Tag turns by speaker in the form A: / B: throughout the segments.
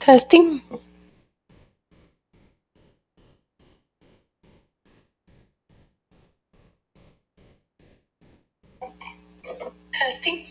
A: Testing. Testing.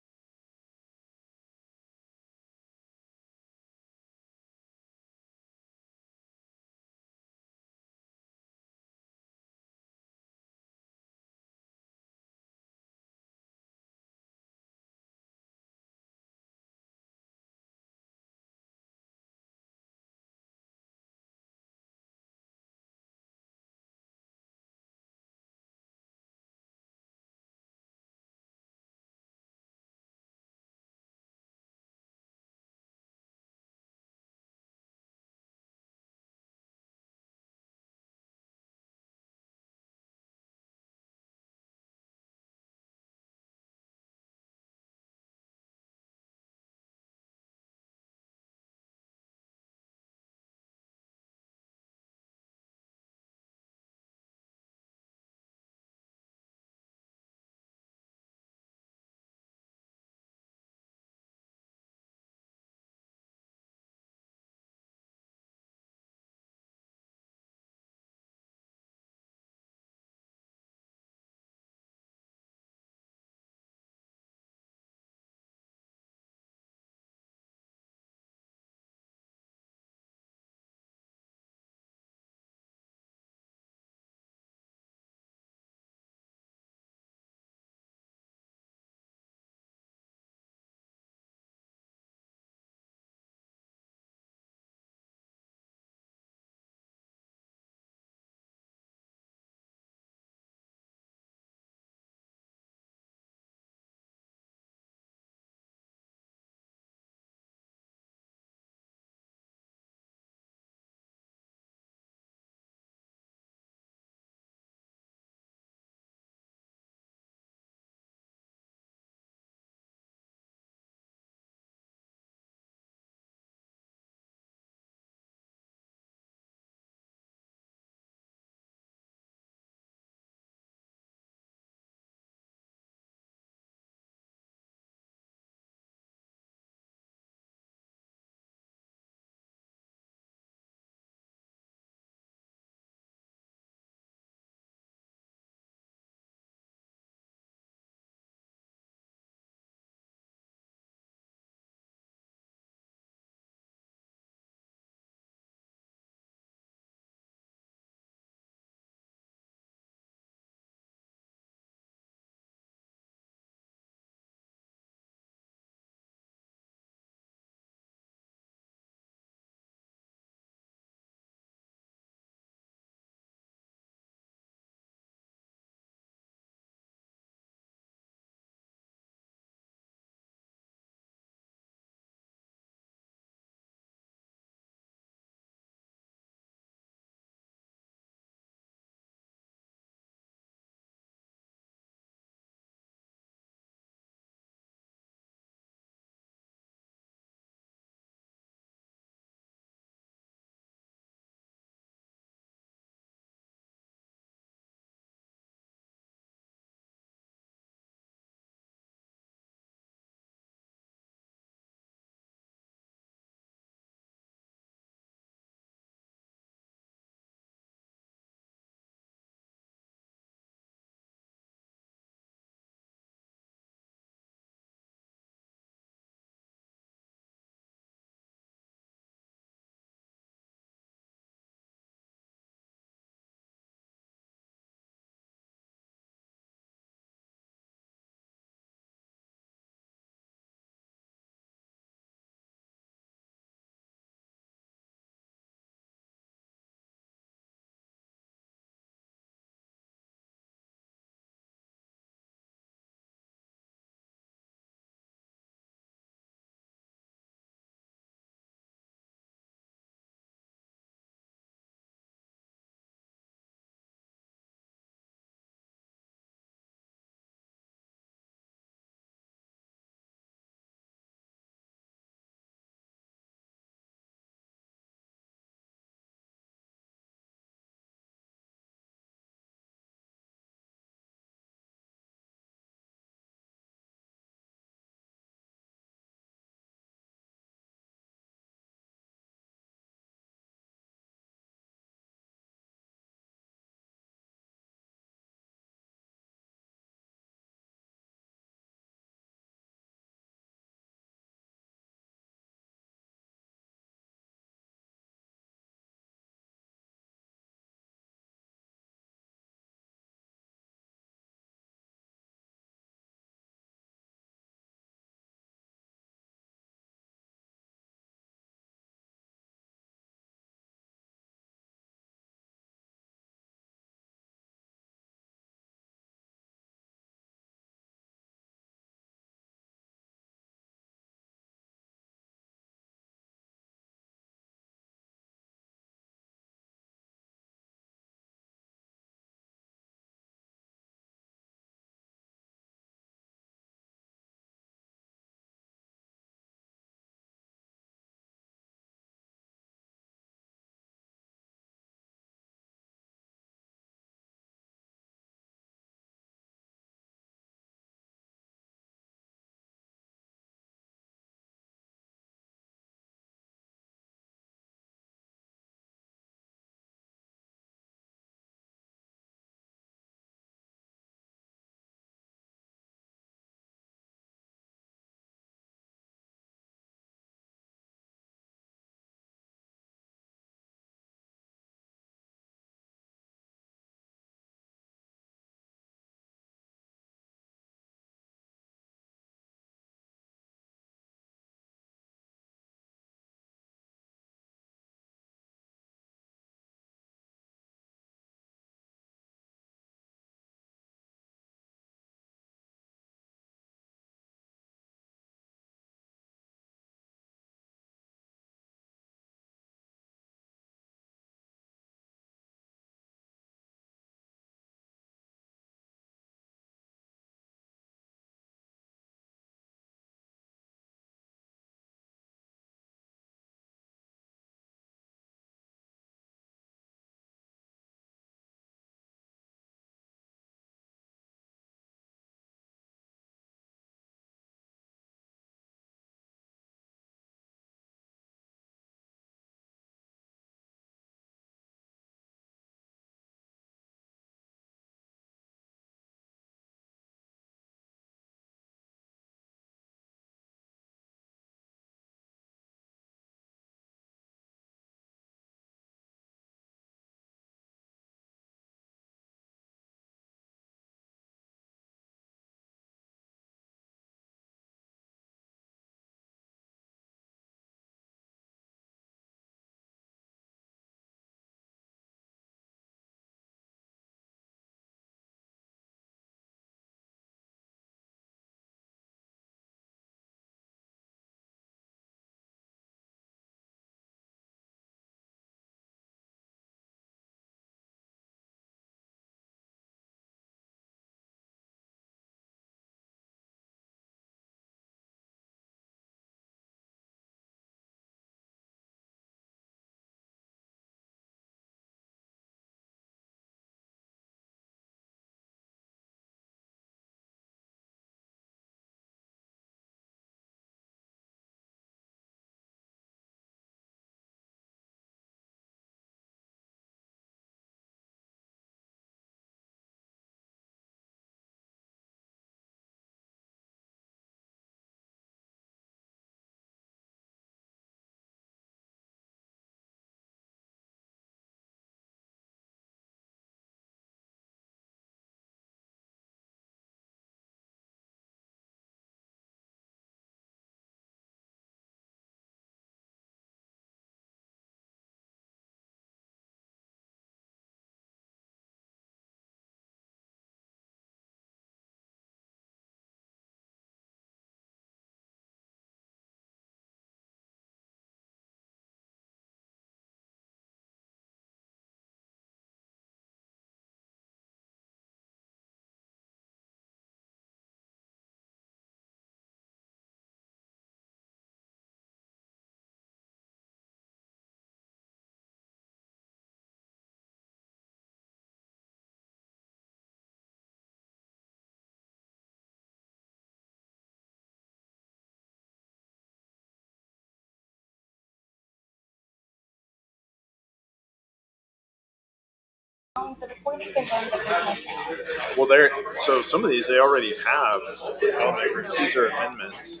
A: The recording's been going, but there's no sound.
B: Well, so some of these they already have development agreements. These are amendments.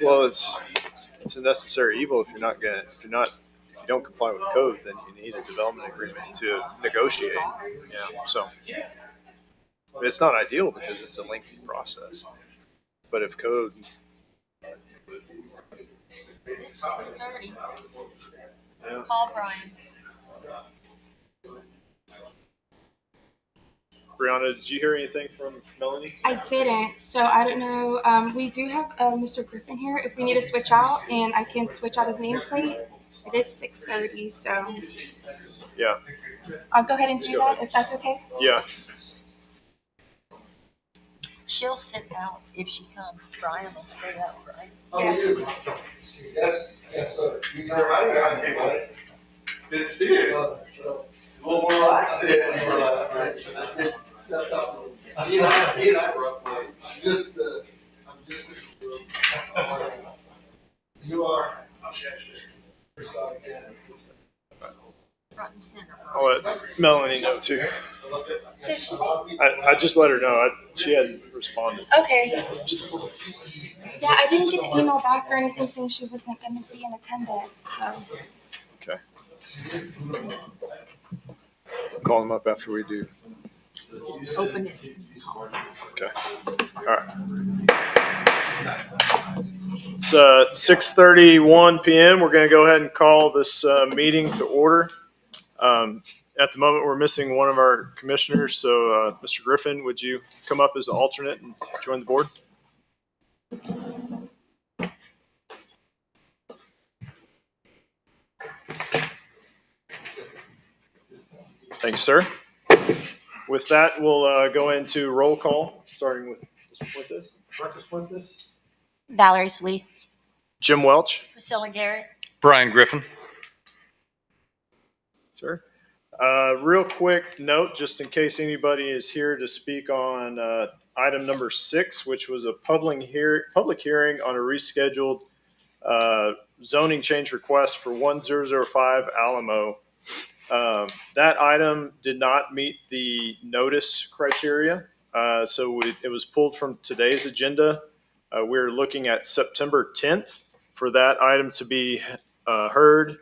B: Well, it's a necessary evil if you don't comply with code, then you need a development agreement to negotiate. Yeah, so it's not ideal because it's a lengthy process. But if code,
A: It's 30.
B: yeah.
A: Call Brian.
B: Brianna, did you hear anything from Melanie?
C: I didn't, so I don't know. We do have Mr. Griffin here. If we need to switch out, and I can switch out his nameplate, it is 6:30. So
B: Yeah.
C: I'll go ahead and do that if that's okay.
B: Yeah.
A: She'll sit out if she comes. Brian will stay out, right?
C: Yes.
D: Yes, sir. You know, good to see you. A little more relaxed today than you were last night. Stepped up. He and I were up late. I'm just. You are.
A: Front and center.
B: I'll let Melanie know too.
C: Did she say?
B: I just let her know. She hadn't responded.
C: Okay. Yeah, I didn't get an email back or anything saying she wasn't going to be in attendance. So.
B: Okay. Call them up after we do.
A: Just open it.
B: Okay. All right. It's 6:31 p.m. We're going to go ahead and call this meeting to order. At the moment, we're missing one of our commissioners. So, Mr. Griffin, would you come up as an alternate and join the board? Thank you, sir. With that, we'll go into roll call, starting with Mr. Fuentes.
D: Marcus Fuentes.
A: Valerie Sweets.
B: Jim Welch.
A: Priscilla Garrett.
E: Brian Griffin.
B: Sir. Real quick note, just in case anybody is here to speak on item number 6, which was a public hearing on a rescheduled zoning change request for 1005 Alamo. That item did not meet the notice criteria, so it was pulled from today's agenda. We're looking at September 10th for that item to be heard,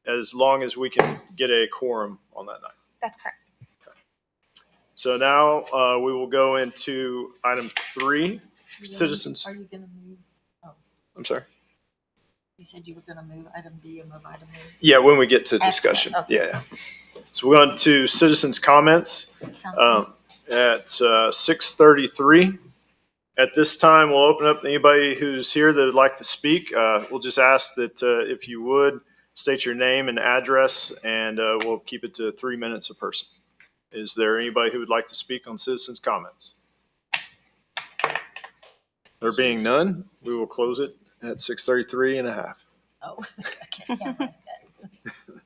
B: as long as we can get a quorum on that night.
C: That's correct.
B: Okay. So now we will go into item 3, citizens.
A: Are you going to move? Oh,
B: I'm sorry.
A: you said you were going to move item B and move item A.
B: Yeah, when we get to discussion.
A: Okay.
B: Yeah. So we're on to citizens' comments at 6:33. At this time, we'll open up to anybody who's here that would like to speak. We'll just ask that if you would, state your name and address, and we'll keep it to 3 minutes a person. Is there anybody who would like to speak on citizens' comments? There being none, we will close it at 6:33 and a half.
A: Oh, okay. Can't write that.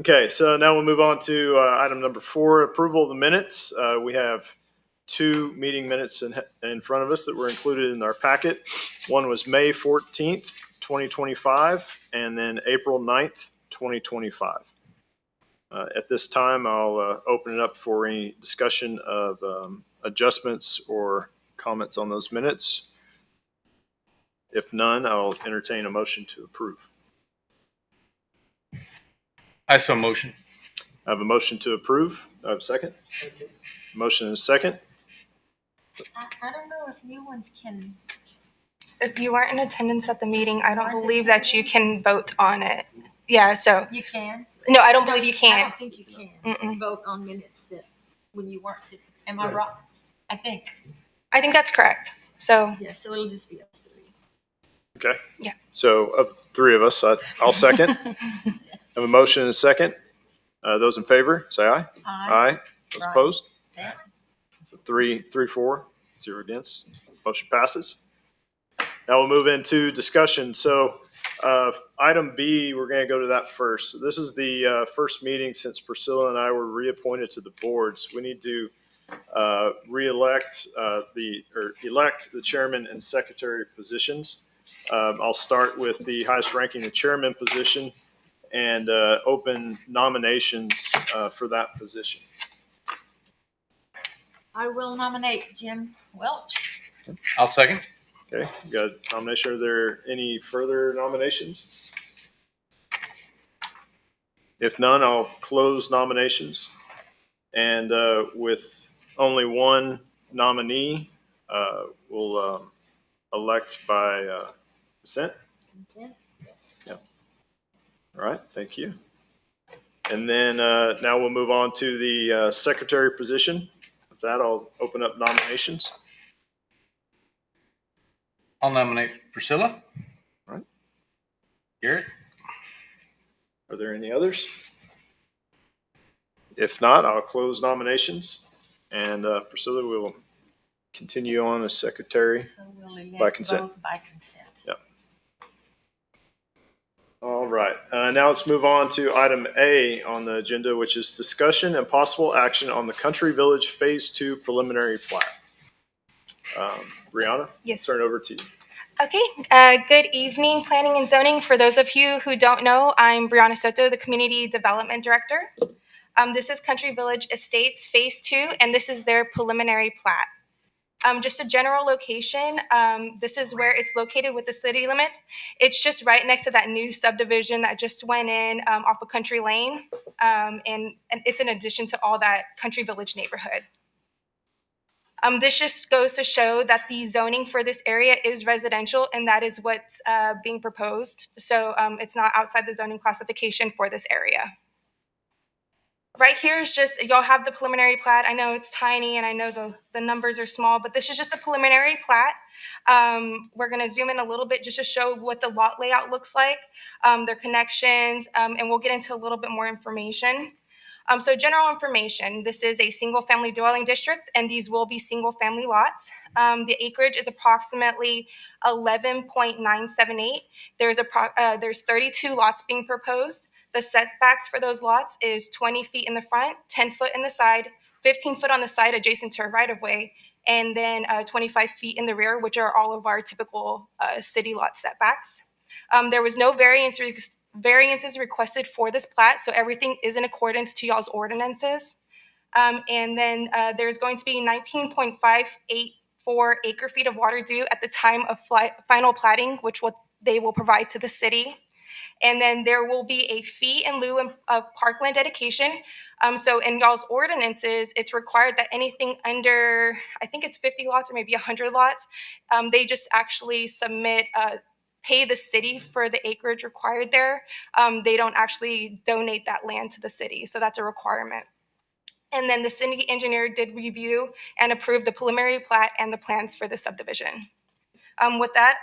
B: Okay, so now we'll move on to item number 4, approval of the minutes. We have 2 meeting minutes in front of us that were included in our packet. One was May 14th, 2025, and then April 9th, 2025. At this time, I'll open it up for any discussion of adjustments or comments on those minutes. If none, I'll entertain a motion to approve.
E: I so motion.
B: I have a motion to approve. Do I have a second? Motion and a second.
A: I don't know if new ones can.
C: If you weren't in attendance at the meeting, I don't believe that you can vote on it. Yeah, so
A: You can?
C: no, I don't believe you
A: I
C: can.
A: don't think you can
C: Mm-mm.
A: vote on minutes that when you weren't sitting. Am I wrong? I think.
C: I think that's correct. So
A: Yeah, so it'll just be us 3.
B: Okay.
C: Yeah.
B: So of 3 of us, I'll second. I have a motion and a second. Those in favor, say aye. Aye. Those
A: Right.
B: opposed?
A: Say aye.
B: 3, 4, 0 against. Motion passes. Now we'll move into discussion. So item B, we're going to go to that first. So this is the first meeting since Priscilla and I were reappointed to the boards. We need to elect the chairman and secretary positions. I'll start with the highest ranking, the chairman position, and open nominations for that position.
A: I will nominate Jim Welch.
E: I'll second.
B: Okay, you got a nomination. Are there any further nominations? If none, I'll close nominations. And with only one nominee, we'll elect by consent.
A: Consent? Yes.
B: All right, thank you. And then now we'll move on to the secretary position. With that, I'll open up nominations.
E: I'll nominate Priscilla.
B: All right.
E: Garrett.
B: Are there any others? If not, I'll close nominations. And Priscilla will continue on as secretary.
A: So we'll elect
B: By consent.
A: both by consent.
B: All right. Now let's move on to item A on the agenda, which is discussion and possible action on the Country Village Phase 2 preliminary plat. Brianna,
C: Yes.
B: turn it over to you.
C: Okay, good evening, Planning and Zoning. For those of you who don't know, I'm Brianna Soto, the Community Development Director. This is Country Village Estates Phase 2, and this is their preliminary plat. Just a general location, this is where it's located with the city limits. It's just right next to that new subdivision that just went in off of Country Lane, and it's in addition to all that Country Village neighborhood. This just goes to show that the zoning for this area is residential, and that is what's being proposed. So it's not outside the zoning classification for this area. Right here is just, y'all have the preliminary plat. I know it's tiny and I know the numbers are small, but this is just the preliminary plat. We're gonna zoom in a little bit just to show what the lot layout looks like, their connections, and we'll get into a little bit more information. So general information, this is a single family dwelling district and these will be single family lots. The acreage is approximately 11.978. There's 32 lots being proposed. The setbacks for those lots is 20 feet in the front, 10 foot in the side, 15 foot on the side adjacent to a right of way, and then 25 feet in the rear, which are all of our typical city lot setbacks. There was no variances requested for this plat, so everything is in accordance to y'all's ordinances. And then there's going to be 19.584 acre feet of water due at the time of final platting, which they will provide to the city. And then there will be a fee in lieu of parkland dedication. So in y'all's ordinances, it's required that anything under, I think it's 50 lots or maybe 100 lots, they just actually submit, pay the city for the acreage required there. They don't actually donate that land to the city. So that's a requirement. And then the city engineer did review and approve the preliminary plat and the plans for the subdivision. With that,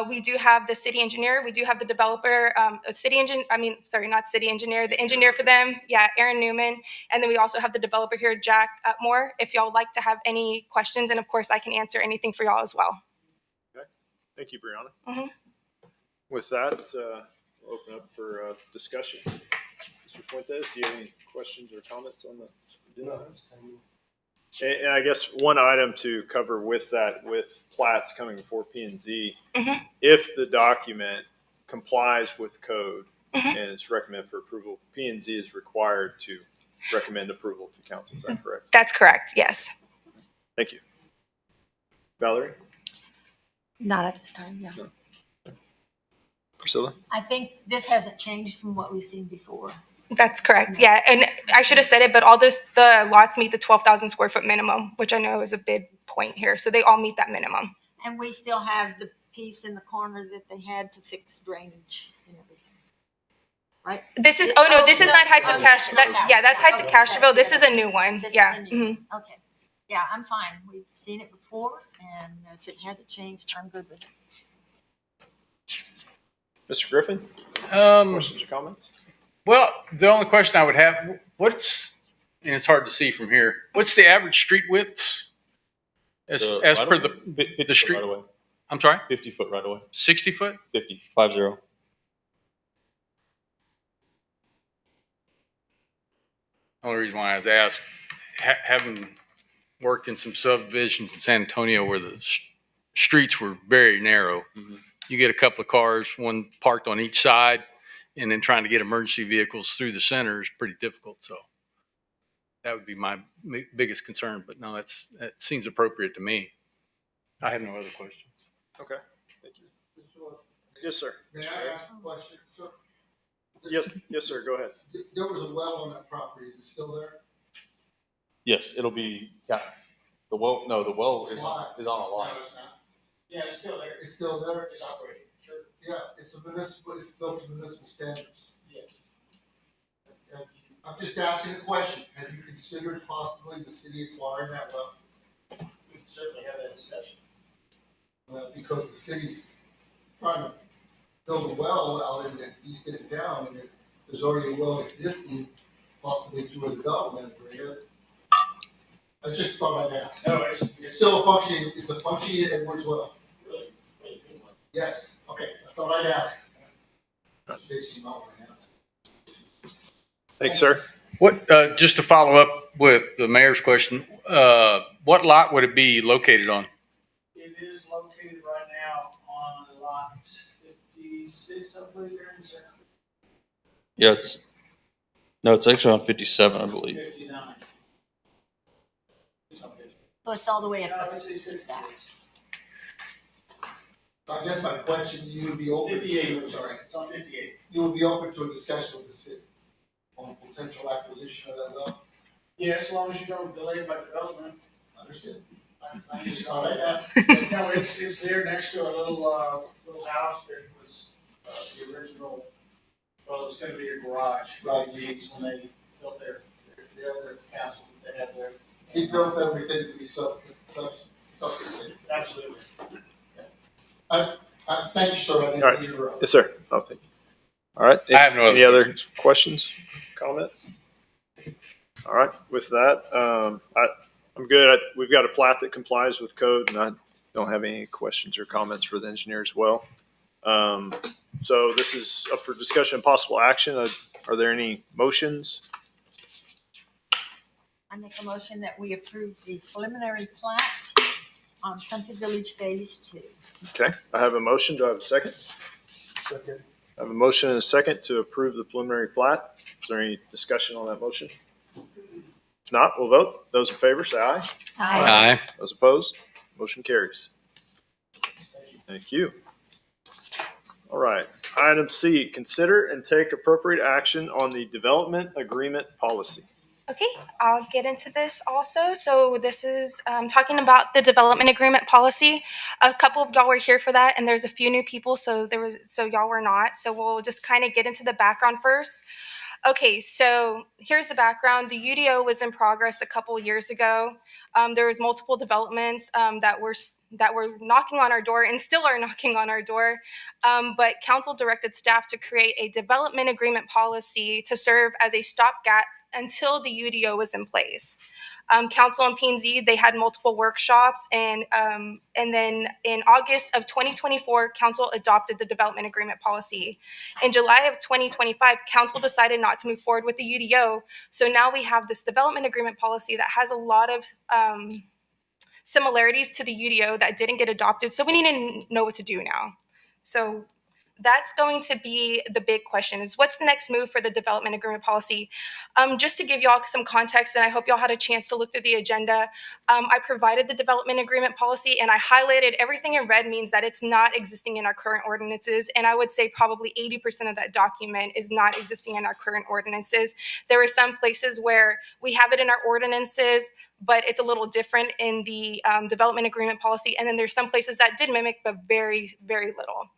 C: we do have the city engineer, we do have the developer, the engineer for them, Aaron Newman, and then we also have the developer here, Jack Moore, if y'all would like to have any questions, and of course I can answer anything for y'all as well.
B: Okay. Thank you, Brianna.
C: Mm-hmm.
B: With that, we'll open up for discussion. Mr. Fuentes, do you have any questions or comments on the?
D: No,
B: And I guess one item to cover with that, with plats coming before P&Z, if the document complies with code and it's recommended for approval, P&Z is required to recommend approval to council. Is that correct?
C: That's correct, yes.
B: Thank you. Valerie?
A: Not at this time, no.
B: Priscilla?
A: I think this hasn't changed from what we've seen before.
C: That's correct, yeah. And I should have said it, but the lots meet the 12,000 square foot minimum, which I know is a big point here. So they all meet that minimum.
A: And we still have the piece in the corner that they had to fix drainage and everything. Right?
C: This is not Heights of Castroville. That's Heights of Castroville. This is a new one.
A: This
C: Yeah.
A: is a new one. Okay. Yeah, I'm fine. We've seen it before, and if it hasn't changed, I'm good with it.
B: Mr. Griffin?
E: Um,
B: Questions or comments?
E: well, the only question I would have, and it's hard to see from here, what's the average street widths? As per the street?
F: Right away.
E: I'm sorry?
F: 50 foot right away.
E: 60 foot?
F: 50.
E: Only reason why I was asked, having worked in some subdivisions in San Antonio where the streets were very narrow, you get a couple of cars, one parked on each side, and then trying to get emergency vehicles through the center is pretty difficult. So that would be my biggest concern. But no, that seems appropriate to me. I have no other questions.
B: Okay. Thank you. Yes, sir.
D: May I ask a question? So,
B: Yes, sir. Go ahead.
D: there was a well on that property. Is it still there?
F: Yes, it'll be, yeah, the well, no, the well is
D: Why?
F: on a line.
G: No, it's not. Yeah, it's still there.
D: It's still there?
G: It's operating, sure.
D: Yeah, it's built to municipal standards.
G: Yes.
D: I'm just asking a question. Have you considered possibly the city acquiring that well?
G: We can certainly have that discussion.
D: Because the city's trying to build a well out in the east end of town, and there's already a well existing, possibly through a development agreement. I just thought I'd ask.
G: No, it's
D: Still a function, is a function Edwards well?
G: really, really good one.
D: Yes, okay, I thought I'd ask. Jason, I'll have.
B: Thanks, sir.
E: What, just to follow up with the mayor's question, what lot would it be located on?
G: It is located right now on lot 56, I believe, there in Sarah.
F: Yeah, it's actually on 57, I believe.
G: 59. It's on 50.
A: So it's all the way
G: No,
A: up.
G: it's 56.
D: I guess my question, you would be open.
G: 58, I'm sorry, it's on 58.
D: You would be open to a discussion with the city on potential acquisition of that well?
G: Yeah, as long as you don't delay it by development.
D: Understood.
G: I
D: Just
G: just
D: thought I'd ask.
G: No, it's there next to a little house that was, the original, well, it was gonna be a garage, right, needs when they built their other castle that they had there.
D: He built everything to be self-contained.
G: Absolutely.
D: Thank you, sir. I
B: All right.
D: didn't interrupt.
B: Yes, sir. Oh, thank you. All right.
E: I have no
B: Any
E: other
B: other questions, comments? All right. With that, I'm good. We've got a plat that complies with code, and I don't have any questions or comments for the engineer as well. So this is up for discussion and possible action. Are there any motions?
A: I make a motion that we approve the preliminary plat on Country Village Phase 2.
B: Okay. I have a motion. Do I have a second?
D: Second.
B: I have a motion and a second to approve the preliminary plat. Is there any discussion on that motion? If not, we'll vote. Those in favor, say aye.
E: Aye.
B: Those opposed, motion carries. Thank you. All right. Item C, consider and take appropriate action on the development agreement policy.
C: Okay, I'll get into this also. So this is talking about the development agreement policy. A couple of y'all were here for that, and there's a few new people, so y'all were not. So we'll just kind of get into the background first. Okay, so here's the background. The UDO was in progress a couple years ago. There was multiple developments that were knocking on our door and still are knocking on our door. But council directed staff to create a development agreement policy to serve as a stopgap until the UDO was in place. Council and P&Z, they had multiple workshops, and then in August of 2024, Council adopted the development agreement policy. In July of 2025, Council decided not to move forward with the UDO, so now we have this development agreement policy that has a lot of similarities to the UDO that didn't get adopted, so we need to know what to do now. So that's going to be the big question, is what's the next move for the development agreement policy? Just to give y'all some context, and I hope y'all had a chance to look through the agenda, I provided the development agreement policy and I highlighted everything in red means that it's not existing in our current ordinances. And I would say probably 80% of that document is not existing in our current ordinances. There are some places where we have it in our ordinances, but it's a little different in the development agreement policy. And then there's some places that did mimic, but very, very little.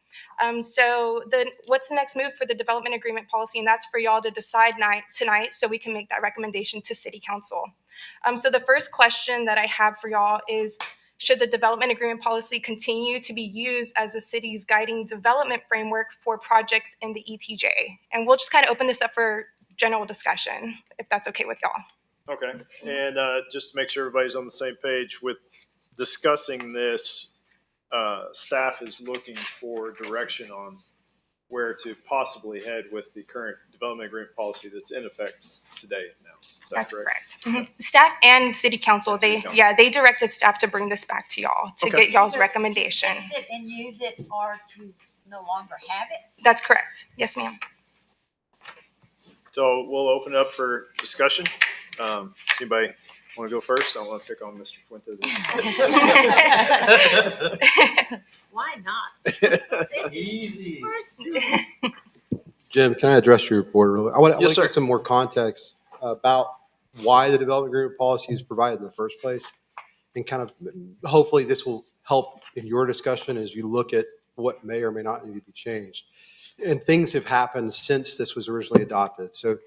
C: So what's the next move for the development agreement policy? And that's for y'all to decide tonight so we can make that recommendation to City Council. So the first question that I have for y'all is, should the development agreement policy continue to be used as the city's guiding development framework for projects in the ETJ? And we'll just kind of open this up for general discussion, if that's okay with y'all.
B: Okay. And just to make sure everybody's on the same page with discussing this, staff is looking for direction on where to possibly head with the current development agreement policy that's in effect today now. Is that
C: That's
B: correct?
C: correct. Staff and city council,
B: And city
C: they,
B: council.
C: yeah, they directed staff to bring this back to y'all to
B: Okay.
C: get y'all's
A: Either
C: recommendation.
A: To fix it and use it or to no longer have it.
C: That's correct. Yes, ma'am.
B: So we'll open it up for discussion. Anybody want to go first? I don't want to pick on Mr. Fuentes.
A: Why not? This is
D: Easy.
A: first.
H: Jim, can I address your report? I want to
B: Yes, sir.
H: get some more context about why the development agreement policy is provided in the first place. And kind of, hopefully this will help in your discussion as you look at what may or may not need to be changed. And things have happened since this was originally adopted. So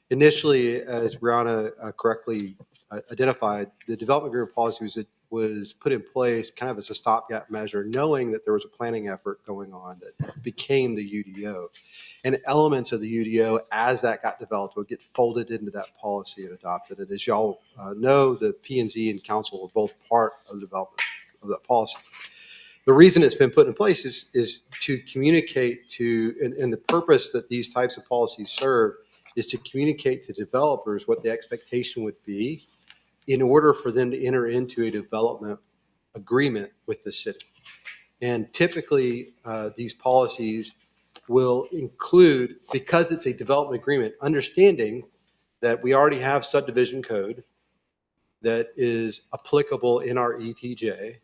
H: initially, as Brianna correctly identified, the development agreement policy was put in place kind of as a stopgap measure, knowing that there was a planning effort going on that became the UDO. And elements of the UDO, as that got developed, would get folded into that policy and adopted. And as y'all know, the P&Z and council were both part of the development of that policy. The reason it's been put in place is to communicate to, and the purpose that these types of policies serve is to communicate to developers what the expectation would be in order for them to enter into a development agreement with the city. And typically, these policies will include, because it's a development agreement, understanding that we already have subdivision code that is applicable in our ETJ,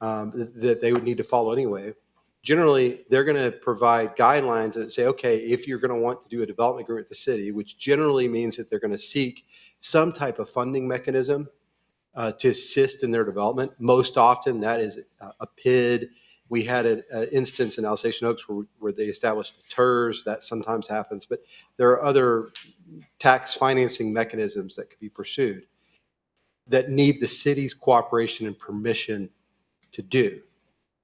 H: that they would need to follow anyway. Generally, they're going to provide guidelines that say, okay, if you're going to want to do a development agreement with the city, which generally means that they're going to seek some type of funding mechanism to assist in their development. Most often that is a PID. We had an instance in Alsatian Oaks where they established a TERS. That sometimes happens, but there are other tax financing mechanisms that could be pursued that need the city's cooperation and permission to do.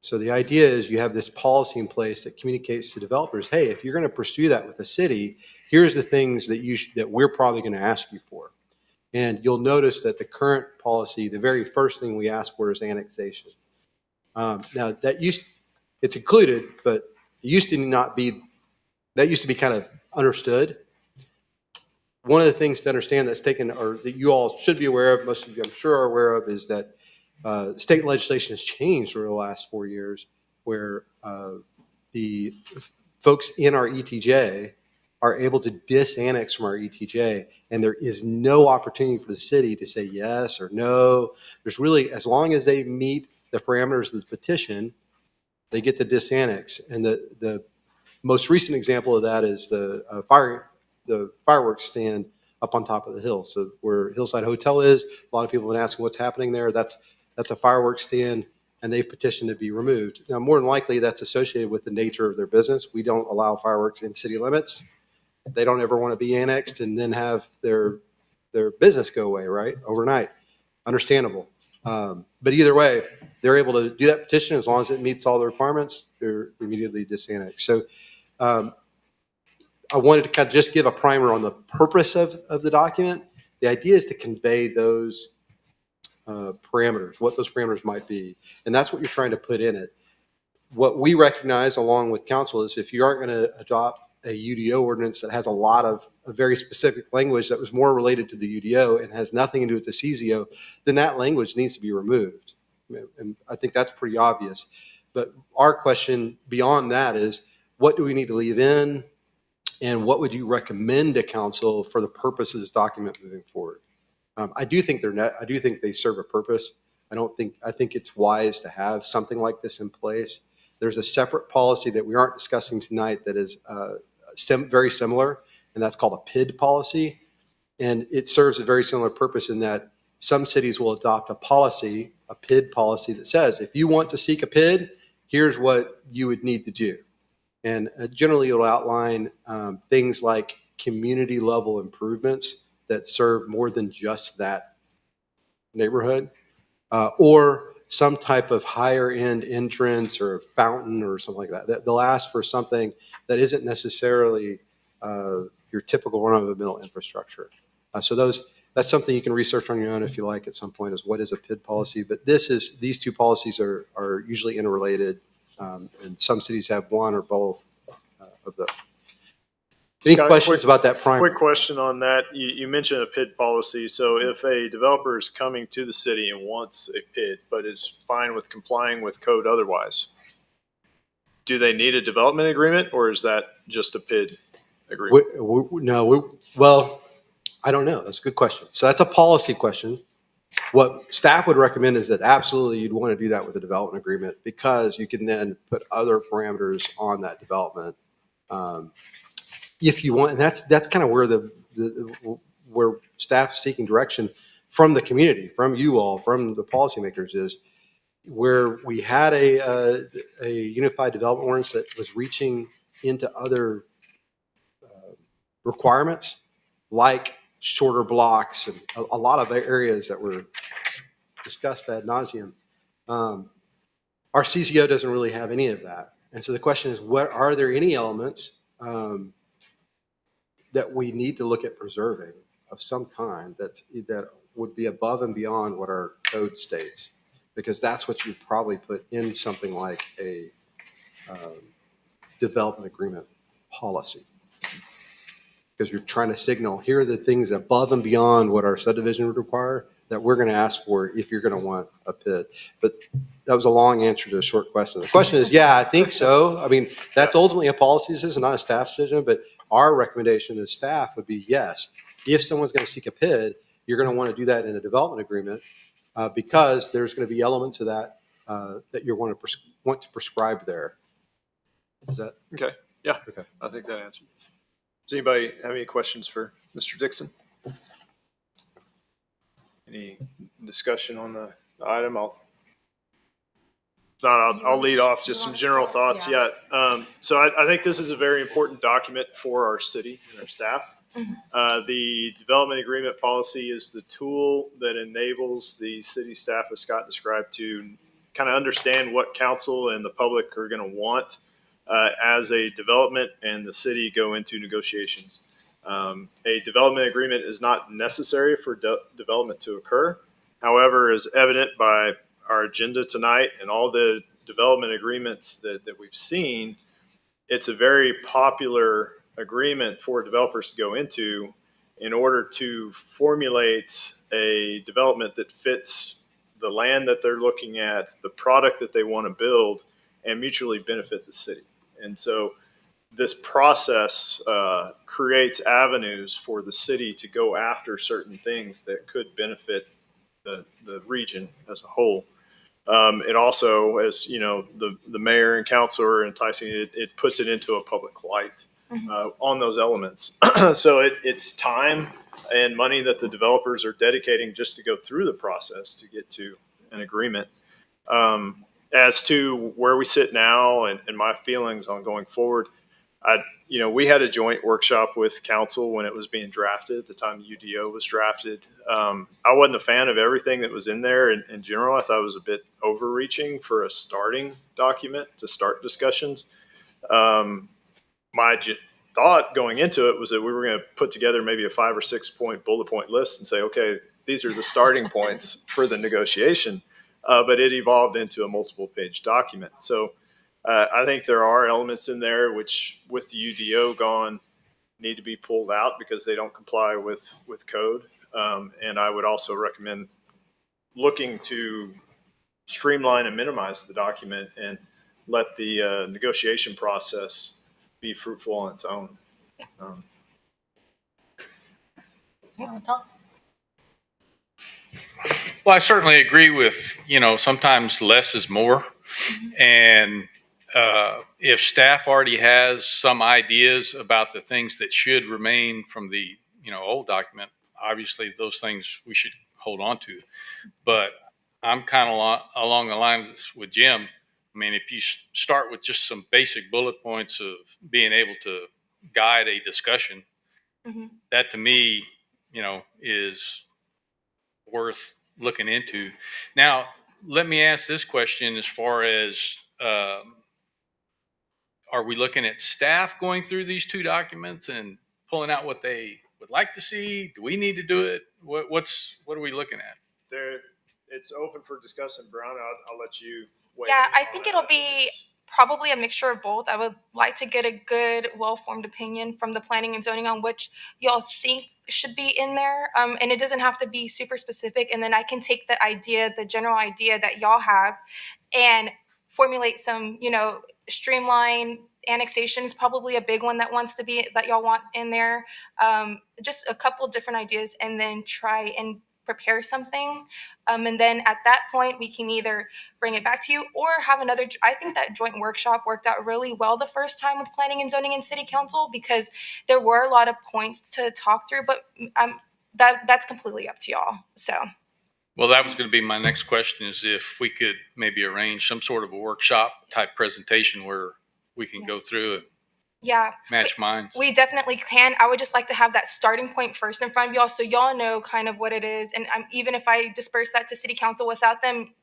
H: So the idea is you have this policy in place that communicates to developers, hey, if you're going to pursue that with the city, here's the things that that we're probably going to ask you for. And you'll notice that the current policy, the very first thing we ask for is annexation. Now it's included, but it used to not be, that used to be kind of understood. One of the things to understand that's taken, or that you all should be aware of, most of you I'm sure are aware of, is that state legislation has changed over the last 4 years, where the folks in our ETJ are able to disannex from our ETJ, and there is no opportunity for the city to say yes or no. There's really, as long as they meet the parameters of the petition, they get to disannex. And the most recent example of that is the fireworks stand up on top of the hill. So where Hillside Hotel is, a lot of people have been asking what's happening there. That's a fireworks stand, and they've petitioned to be removed. Now, more than likely, that's associated with the nature of their business. We don't allow fireworks in city limits. They don't ever want to be annexed and then have their business go away, right, overnight. Understandable. But either way, they're able to do that petition as long as it meets all the requirements. They're immediately disannexed. So I wanted to kind of just give a primer on the purpose of the document. The idea is to convey those parameters, what those parameters might be. And that's what you're trying to put in it. What we recognize along with council is if you aren't going to adopt a UDO ordinance that has a lot of a very specific language that was more related to the UDO and has nothing to do with the CZO, then that language needs to be removed. And I think that's pretty obvious. But our question beyond that is, what do we need to leave in? And what would you recommend to council for the purpose of this document moving forward? I do think they serve a purpose. I think it's wise to have something like this in place. There's a separate policy that we aren't discussing tonight that is very similar, and that's called a PID policy. And it serves a very similar purpose in that some cities will adopt a policy, a PID policy, that says, if you want to seek a PID, here's what you would need to do. And generally it'll outline things like community level improvements that serve more than just that neighborhood, or some type of higher end entrance or fountain or something like that. They'll ask for something that isn't necessarily your typical run-of-the-mill infrastructure. So that's something you can research on your own if you like at some point, is what is a PID policy. But these two policies are usually interrelated, and some cities have one or both. of the. Any
B: Scott,
H: questions about that prime?
B: Quick question on that. You mentioned a PID policy. So if a developer is coming to the city and wants a PID, but is fine with complying with code otherwise, do they need a development agreement, or is that just a PID agreement?
H: Well, I don't know. That's a good question. So that's a policy question. What staff would recommend is that absolutely you'd want to do that with a development agreement, because you can then put other parameters on that development. If you want, and that's kind of where where staff is seeking direction from the community, from you all, from the policymakers, is where we had a unified development ordinance that was reaching into other requirements, like shorter blocks and a lot of areas that were discussed ad nauseum. Our CCO doesn't really have any of that. And so the question is, what are there any elements that we need to look at preserving of some kind that would be above and beyond what our code states? Because that's what you probably put in something like a development agreement policy. Because you're trying to signal, here are the things above and beyond what our subdivision would require that we're going to ask for if you're going to want a PID. But that was a long answer to a short question. The question is, yeah, I think so. I mean, that's ultimately a policy decision, not a staff decision. But our recommendation as staff would be, yes, if someone's going to seek a PID, you're going to want to do that in a development agreement because there's going to be elements of that that you want to prescribe there. Is that
B: Okay. Yeah.
H: okay?
B: I think that answers. Does anybody have any questions for Mr. Dixon? Any discussion on the item? I'll lead off just some general thoughts. Yeah. So I think this is a very important document for our city and our staff. The development agreement policy is the tool that enables the city staff, as Scott described, to kind of understand what council and the public are going to want as a development and the city go into negotiations. A development agreement is not necessary for development to occur. However, as evident by our agenda tonight and all the development agreements that we've seen, it's a very popular agreement for developers to go into in order to formulate a development that fits the land that they're looking at, the product that they want to build, and mutually benefit the city. And so this process creates avenues for the city to go after certain things that could benefit the region as a whole. It also, as you know, the mayor and council are enticing it puts it into a public light on those elements. So it's time and money that the developers are dedicating just to go through the process to get to an agreement. As to where we sit now and my feelings on going forward, we had a joint workshop with council when it was being drafted at the time the UDO was drafted. I wasn't a fan of everything that was in there in general. I thought it was a bit overreaching for a starting document to start discussions. My thought going into it was that we were going to put together maybe a 5 or 6 point bullet point list and say, okay, these are the starting points for the negotiation. But it evolved into a multiple page document. So I think there are elements in there which, with the UDO gone, need to be pulled out because they don't comply with code. And I would also recommend looking to streamline and minimize the document and let the negotiation process be fruitful on its own.
A: You want to talk?
E: Well, I certainly agree with, sometimes less is more. And if staff already has some ideas about the things that should remain from the, old document, obviously those things we should hold on to. But I'm kind of along the lines with Jim. I mean, if you start with just some basic bullet points of being able to guide a discussion, that to me, is worth looking into. Now, let me ask this question as far as, are we looking at staff going through these two documents and pulling out what they would like to see? Do we need to do it? What are we looking at?
B: It's open for discussion, Brown. I'll let you weigh
C: Yeah,
B: in
C: I
B: on
C: think
B: that.
C: it'll be probably a mixture of both. I would like to get a good, well-formed opinion from the planning and zoning on which y'all think should be in there. And it doesn't have to be super specific. And then I can take the general idea that y'all have, and formulate some, streamline annexation is probably a big one that y'all want in there. Just a couple different ideas, and then try and prepare something. And then at that point, we can either bring it back to you or have another. I think that joint workshop worked out really well the first time with planning and zoning and city council, because there were a lot of points to talk through, but that's completely up to y'all. So.
E: Well, that was going to be my next question, is if we could maybe arrange some sort of a workshop type presentation where we can go through it, match minds.
C: We definitely can. I would just like to have that starting point first in front of y'all, so y'all know kind of what it is. And even if I disperse that to city council without them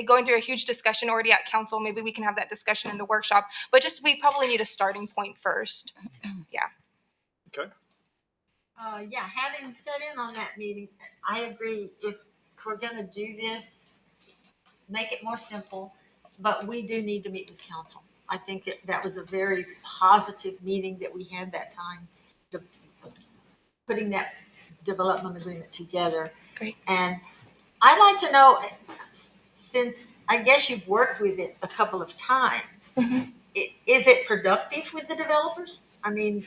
C: going through a huge discussion already at council, maybe we can have that discussion in the workshop. But we probably need a starting point first. Yeah.
B: Okay.
A: Having sat in on that meeting, I agree. If we're going to do this, make it more simple, but we do need to meet with council. I think that was a very positive meeting that we had that time, putting that development agreement together.
C: Great.
A: And I'd like to know, since I guess you've worked with it a couple of times, is it productive with the developers? I mean,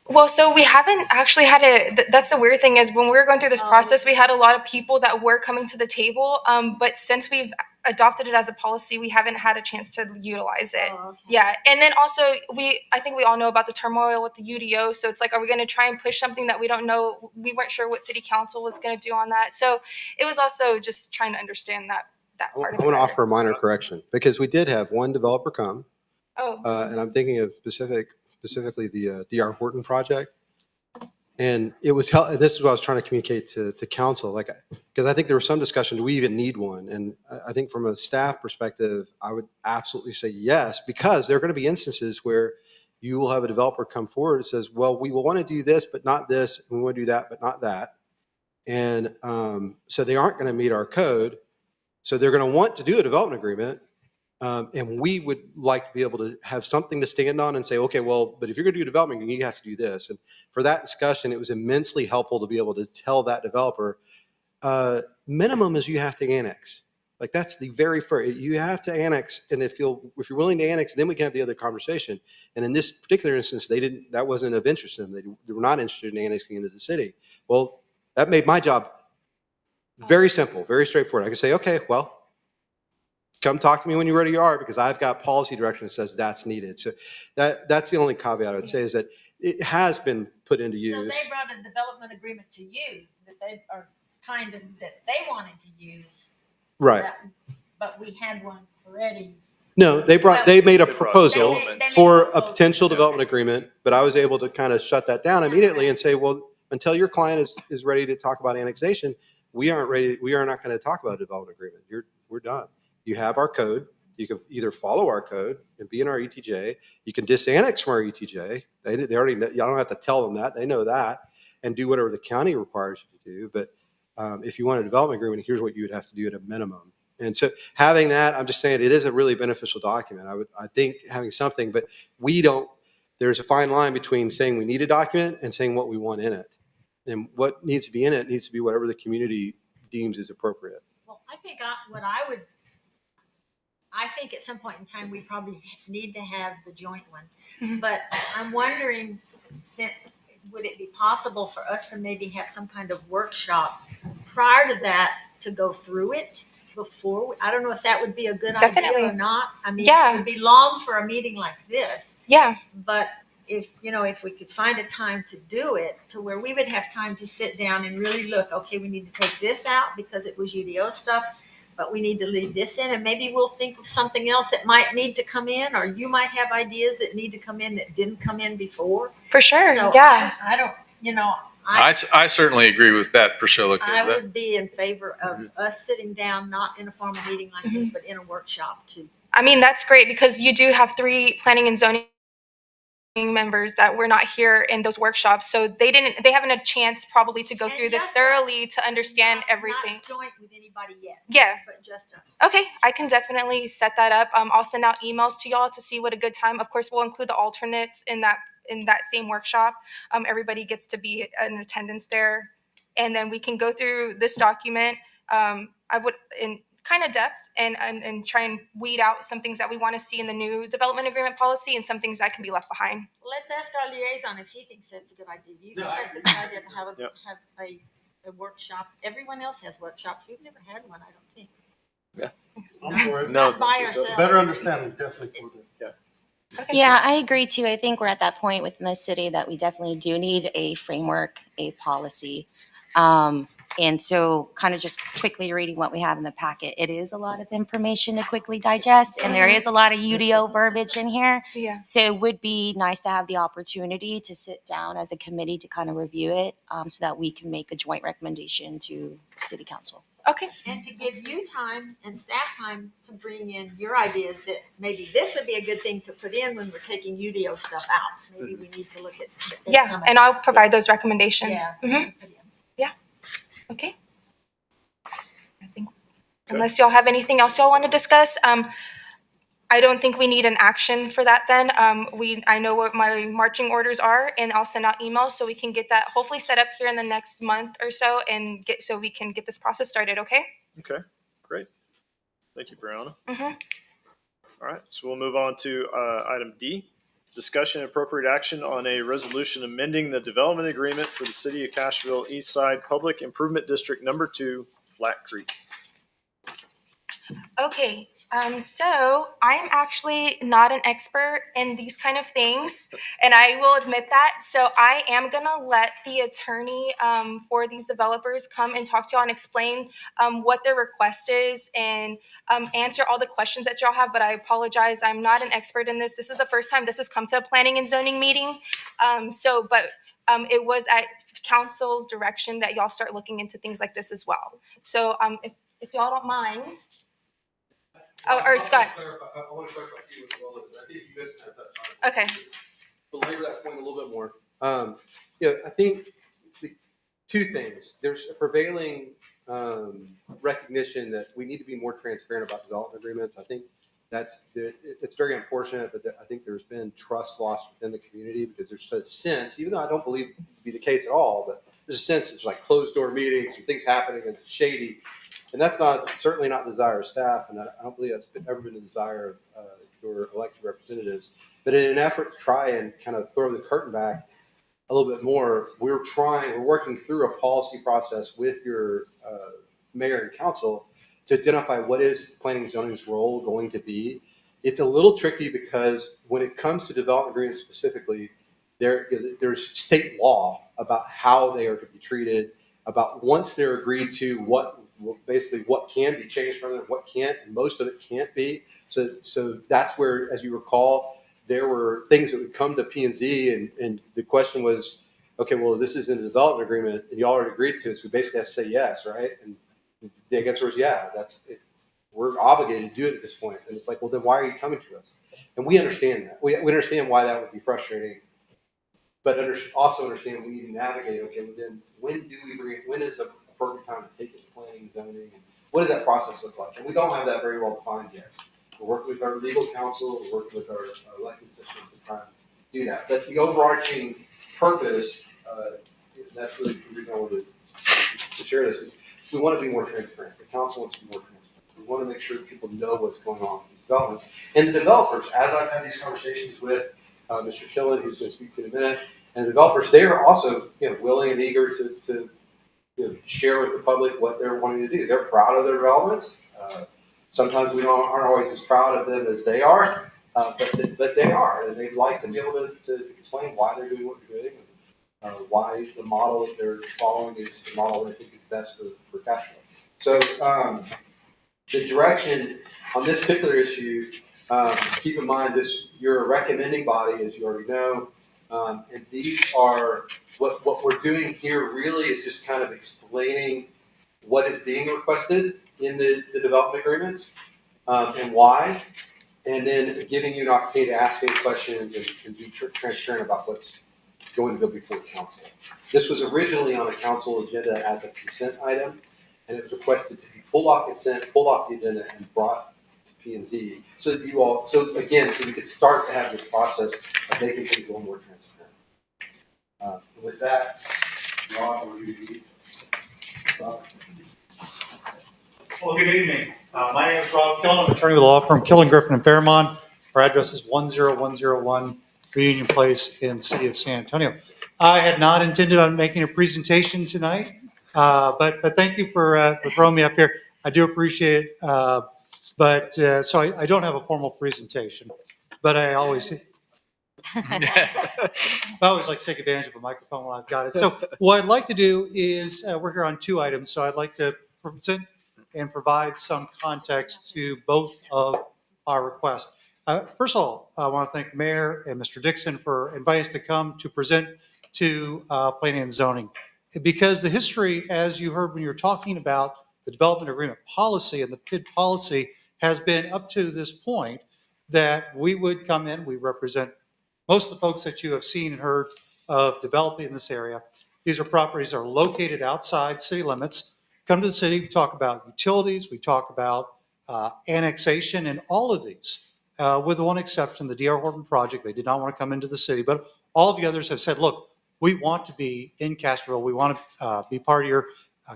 C: Well, so we haven't actually had that's the weird thing, is when we were going through this process, we had a lot of people that were coming to the table. But since we've adopted it as a policy, we haven't had a chance to utilize it.
A: Oh, okay.
C: Yeah. And then also I think we all know about the turmoil with the UDO. So it's like, are we going to try and push something that we don't know? We weren't sure what city council was going to do on that. So it was also just trying to understand that part of it.
H: I want to offer a minor correction, because we did have one developer come,
C: Oh.
H: and I'm thinking of specifically the DR Horton project. And it was, this is what I was trying to communicate to council, because I think there was some discussion, do we even need one? And I think from a staff perspective, I would absolutely say yes, because there are going to be instances where you will have a developer come forward and says, well, we will want to do this, but not this. And we want to do that, but not that. And so they aren't going to meet our code. So they're going to want to do a development agreement. And we would like to be able to have something to stand on and say, okay, well, but if you're going to do development, you have to do this. And for that discussion, it was immensely helpful to be able to tell that developer, minimum is you have to annex. Like, that's the very first, you have to annex. And if you're willing to annex, then we can have the other conversation. And in this particular instance, that wasn't of interest to them. They were not interested in annexing into the city. Well, that made my job very simple, very straightforward. I could say, okay, well, come talk to me when you're ready, because I've got policy direction that says that's needed. So that's the only caveat I would say, is that it has been put into use.
A: so they brought a development agreement to you that they wanted to use.
H: Right.
A: But we had one already.
H: No, they made a proposal
A: They made
H: for
A: a
H: a
A: proposal.
H: potential development agreement, but I was able to kind of shut that down immediately and say, well, until your client is ready to talk about annexation, we are not going to talk about a development agreement. We're done. You have our code. You can either follow our code and be in our ETJ. You can disannex from our ETJ. They already know. You don't have to tell them that. They know that, and do whatever the county requires you to do. But if you want a development agreement, here's what you would have to do at a minimum. And so having that, I'm just saying, it is a really beneficial document. I think having something, but there's a fine line between saying we need a document and saying what we want in it. And what needs to be in it needs to be whatever the community deems is appropriate.
A: Well, I think I think at some point in time, we probably need to have the joint one.
C: Mm-hmm.
A: But I'm wondering, would it be possible for us to maybe have some kind of workshop prior to that to go through it before? I don't know if that would be a good
C: Definitely.
A: idea or not. I mean,
C: Yeah.
A: it would be long for a meeting like this.
C: Yeah.
A: But if we could find a time to do it, to where we would have time to sit down and really look, okay, we need to take this out because it was UDO stuff, but we need to leave this in, and maybe we'll think of something else that might need to come in, or you might have ideas that need to come in that didn't come in before.
C: For sure.
A: So
C: Yeah.
A: I don't,
E: I certainly agree with that, Priscilla. 'Cause
A: I
E: that-
A: would be in favor of us sitting down, not in a formal meeting like this, but in a workshop too.
C: I mean, that's great, because you do have 3 planning and zoning members that were not here in those workshops, so they haven't a chance probably to go
A: And
C: through this
A: just
C: thoroughly
A: us.
C: to understand
A: Not
C: everything.
A: joint with anybody yet.
C: Yeah.
A: But just us.
C: Okay, I can definitely set that up. I'll send out emails to y'all to see what a good time. Of course, we'll include the alternates in that same workshop. Everybody gets to be in attendance there, and then we can go through this document. I would in kind of depth and try and weed out some things that we want to see in the new development agreement policy and some things that can be left behind.
A: Let's ask our liaison if he thinks that's a good idea. Do you think that's a good idea to have
B: Yep.
A: a workshop? Everyone else has workshops. We've never had one, I don't think.
G: I'm for it.
B: No,
A: Not by
B: so-
A: ourselves.
G: Better understanding, definitely for the.
C: Okay.
I: Yeah, I agree too. I think we're at that point within the city that we definitely do need a framework, a policy. And so kind of just quickly reading what we have in the packet, it is a lot of information to quickly digest, and there is a lot of UDO verbiage in here.
C: Yeah.
I: So it would be nice to have the opportunity to sit down as a committee to kind of review it, so that we can make a joint recommendation to city council.
C: Okay.
A: And to give you time and staff time to bring in your ideas that maybe this would be a good thing to put in when we're taking UDO stuff out. Maybe we need to look at.
C: Yeah,
A: some of
C: and I'll provide those recommendations.
A: Yeah.
C: Mhm. Okay. I think unless y'all have anything else y'all want to discuss, I don't think we need an action for that then. I know what my marching orders are, and I'll send out emails so we can get that hopefully set up here in the next month or so and so we can get this process started, okay?
B: Okay, great. Thank you, Brianna.
C: Mhm.
B: All right, so we'll move on to item D, discussion and appropriate action on a resolution amending the development agreement for the City of Castroville East Side Public Improvement District Number 2, Flat Creek.
C: Okay, so I'm actually not an expert in these kind of things, and I will admit that. So I am gonna let the attorney for these developers come and talk to y'all and explain what their request is and answer all the questions that y'all have. But I apologize, I'm not an expert in this. This is the first time this has come to a planning and zoning meeting. It was at council's direction that y'all start looking into things like this as well. So if y'all don't mind. Oh, or Scott.
H: I want to clarify too as well as I think you guys have that.
C: Okay.
H: Belabor that point a little bit more. I think the two things. There's a prevailing recognition that we need to be more transparent about development agreements. I think it's very unfortunate, but I think there's been trust lost within the community because there's a sense, even though I don't believe it to be the case at all, but there's a sense it's like closed door meetings and things happening and it's shady. And that's certainly not the desire of staff, and I don't believe that's ever been the desire of your elected representatives. But in an effort to try and kind of throw the curtain back a little bit more, we're working through a policy process with your mayor and council to identify what is planning and zoning's role going to be. It's a little tricky because when it comes to development agreements specifically, there's state law about how they are to be treated, about once they're agreed to what can be changed from it, what can't, and most of it can't be. So that's where, as you recall, there were things that would come to P&Z and the question was, okay, well, this is in the development agreement and you already agreed to it, so we basically have to say yes, right? And the answer was, yeah, that's it. We're obligated to do it at this point. And it's like, well, then why are you coming to us? And we understand that. We understand why that would be frustrating, but also understand we need to navigate, okay, well then when is the appropriate time to take it to planning and zoning? And what does that process look like? And we don't have that very well defined yet. We're working with our legal counsel, we're working with our elected officials to try and do that. But the overarching purpose, that's really the reason I wanted to share this, is we want to be more transparent. The council wants to be more transparent. We want to make sure that people know what's going on with these developments. And the developers, as I've had these conversations with Mr. Killen, who's going to speak in a minute, and the developers, they are also willing and eager to share with the public what they're wanting to do. They're proud of their developments. Sometimes we aren't always as proud of them as they are, but they are, and they'd like to be able to explain why they're doing what they're doing, and why the model that they're following is the model they think is best for Castroville. So the direction on this particular issue, keep in mind you're a recommending body, as you already know, and these are what we're doing here really is just kind of explaining what is being requested in the development agreements and why. and then giving you an opportunity to ask any questions and be transparent about what's going to go before the council. This was originally on a council agenda as a consent item, and it was requested to be pulled off consent, pulled off the agenda, and brought to P&Z. So that you all, so we could start to have this process of making things a little more transparent. With that, Rob, will you?
G: Well, good evening. My name is Rob Killen. I'm attorney with the law firm Killen, Griffin, and Fairmont. Our address is 10101 Reunion Place in the city of San Antonio. I had not intended on making a presentation tonight, but thank you for throwing me up here. I do appreciate it. So I don't have a formal presentation, but I always like to take advantage of a microphone when I've got it. So what I'd like to do is, we're here on 2 items, so I'd like to present and provide some context to both of our requests. First of all, I want to thank Mayor and Mr. Dixon for inviting us to come to present to planning and zoning. Because the history, as you heard when you were talking about the development agreement policy and the PID policy, has been up to this point that we would come in, we represent most of the folks that you have seen and heard of developing in this area. These are properties that are located outside city limits. Come to the city, we talk about utilities, we talk about annexation, and all of these, with one exception, the D.R. Horton project, they did not want to come into the city, but all of the others have said, look, we want to be in Castroville, we want to be part of your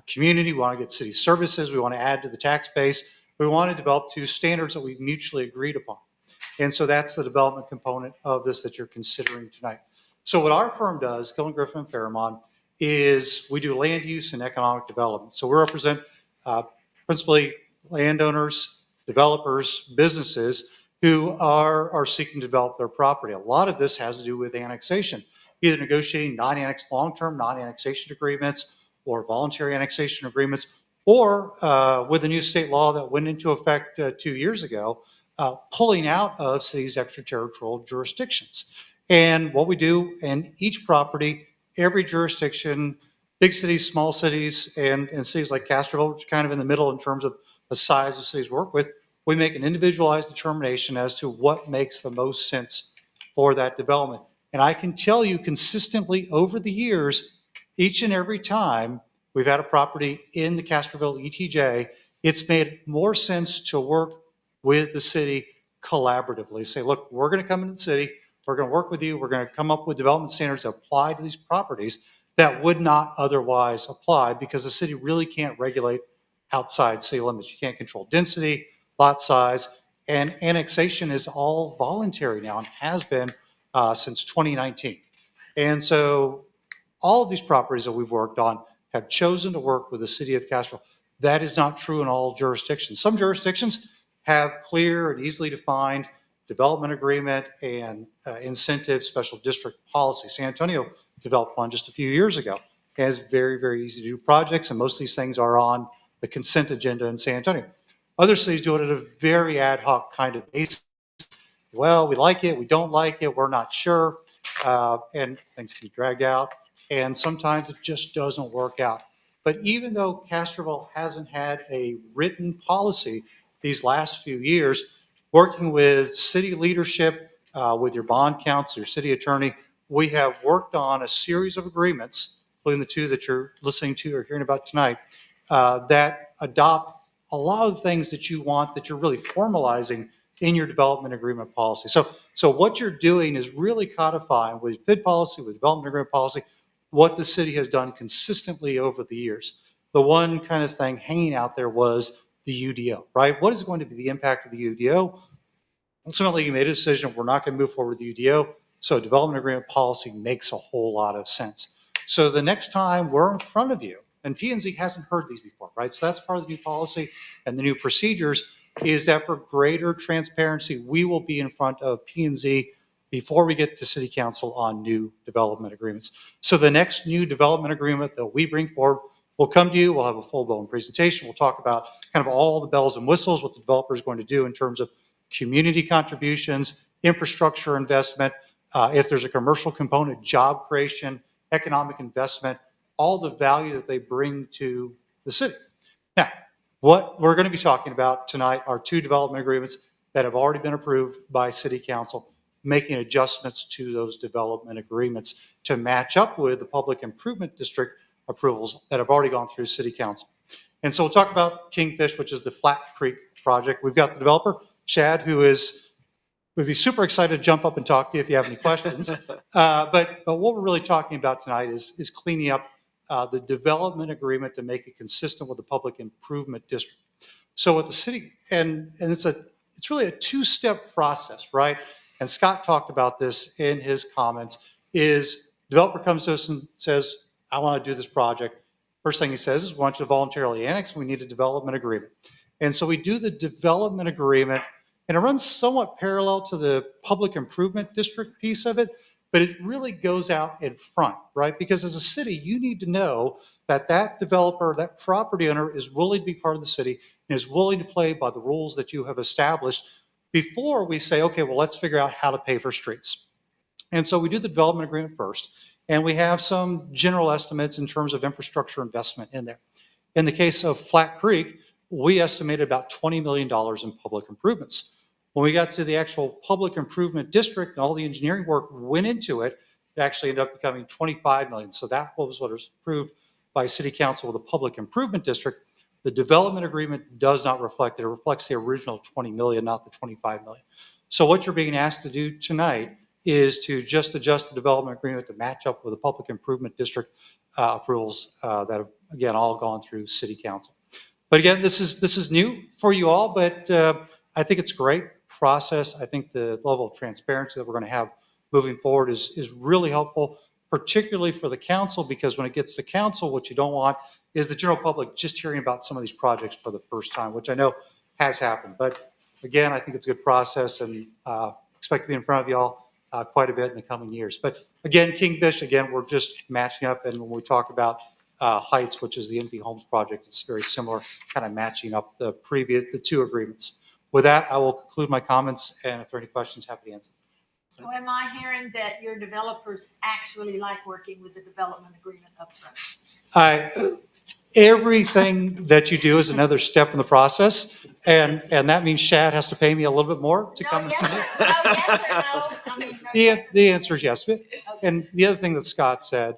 G: community, we want to get city services, we want to add to the tax base, we want to develop to standards that we've mutually agreed upon. And so that's the development component of this that you're considering tonight. So what our firm does, Killen, Griffin, and Fairmont, is we do land use and economic development. So we represent principally landowners, developers, businesses who are seeking to develop their property. A lot of this has to do with annexation, either negotiating long-term non-annexation agreements or voluntary annexation agreements, or with a new state law that went into effect 2 years ago, pulling out of cities' extraterritorial jurisdictions. And what we do in each property, every jurisdiction, big cities, small cities, and cities like Castroville, which are kind of in the middle in terms of the size of cities we work with, we make an individualized determination as to what makes the most sense for that development. And I can tell you consistently over the years, each and every time we've had a property in the Castroville ETJ, it's made more sense to work with the city collaboratively. Say, look, we're going to come into the city, we're going to work with you, we're going to come up with development standards that apply to these properties that would not otherwise apply because the city really can't regulate outside city limits. You can't control density, lot size, and annexation is all voluntary now and has been since 2019. And so all of these properties that we've worked on have chosen to work with the city of Castroville. That is not true in all jurisdictions. Some jurisdictions have clear and easily defined development agreement and incentive special district policy. San Antonio developed one just a few years ago. And it's very, very easy to do projects, and most of these things are on the consent agenda in San Antonio. Other cities do it at a very ad hoc kind of basis. Well, we like it, we don't like it, we're not sure, and things can be dragged out, and sometimes it just doesn't work out. But even though Castroville hasn't had a written policy these last few years, working with city leadership, with your bond counsel, your city attorney, we have worked on a series of agreements, including the 2 that you're listening to or hearing about tonight, that adopt a lot of the things that you want, that you're really formalizing in your development agreement policy. So what you're doing is really codifying with PID policy, with development agreement policy, what the city has done consistently over the years. The one kind of thing hanging out there was the UDO, right? What is going to be the impact of the UDO? Ultimately, you made a decision, we're not going to move forward with the UDO, so development agreement policy makes a whole lot of sense. So the next time we're in front of you, and P&Z hasn't heard these before, right? So that's part of the new policy and the new procedures, is that for greater transparency, we will be in front of P&Z before we get to city council on new development agreements. So the next new development agreement that we bring forward will come to you, we'll have a full-blown presentation, we'll talk about kind of all the bells and whistles, what the developer is going to do in terms of community contributions, infrastructure investment, if there's a commercial component, job creation, economic investment, all the value that they bring to the city. Now, what we're going to be talking about tonight are 2 development agreements
J: that have already been approved by City Council, making adjustments to those development agreements to match up with the Public Improvement District approvals that have already gone through City Council. And so we'll talk about Kingfish, which is the Flat Creek project. We've got the developer, Chad, who would be super excited to jump up and talk to you if you have any questions. But what we're really talking about tonight is cleaning up the development agreement to make it consistent with the Public Improvement District. So with the city, and it's really a two-step process, right? And Scott talked about this in his comments, is developer comes to us and says, I want to do this project. First thing he says is, we want you to voluntarily annex, we need a development agreement. And so we do the development agreement, and it runs somewhat parallel to the Public Improvement District piece of it, but it really goes out in front, right? Because as a city, you need to know that that developer, that property owner is willing to be part of the city and is willing to play by the rules that you have established before we say, okay, well, let's figure out how to pay for streets. And so we do the development agreement first, and we have some general estimates in terms of infrastructure investment in there. In the case of Flat Creek, we estimated about $20 million in public improvements. When we got to the actual Public Improvement District and all the engineering work went into it, it actually ended up becoming 25 million. So that was what was approved by City Council with the Public Improvement District. The development agreement does not reflect it. It reflects the original 20 million, not the 25 million. So what you're being asked to do tonight is to just adjust the development agreement to match up with the Public Improvement District approvals that have, again, all gone through City Council. But again, this is new for you all, but I think it's a great process. I think the level of transparency that we're going to have moving forward is really helpful, particularly for the council, because when it gets to council, what you don't want is the general public just hearing about some of these projects for the first time, which I know has happened. But again, I think it's a good process, and expect to be in front of y'all quite a bit in the coming years. But again, Kingfish, again, we're just matching up, and when we talk about Heights, which is the NV Homes project, it's very similar, kind of matching up the two agreements. With that, I will conclude my comments, and if there are any questions, happy to answer.
A: So am I hearing that your developers actually like working with the development agreement upfront?
J: Everything that you do is another step in the process, and that means Shad has to pay me a little bit more to come.
A: Yes or no? I mean, no, yes.
J: The answer is yes. And the other thing that Scott said,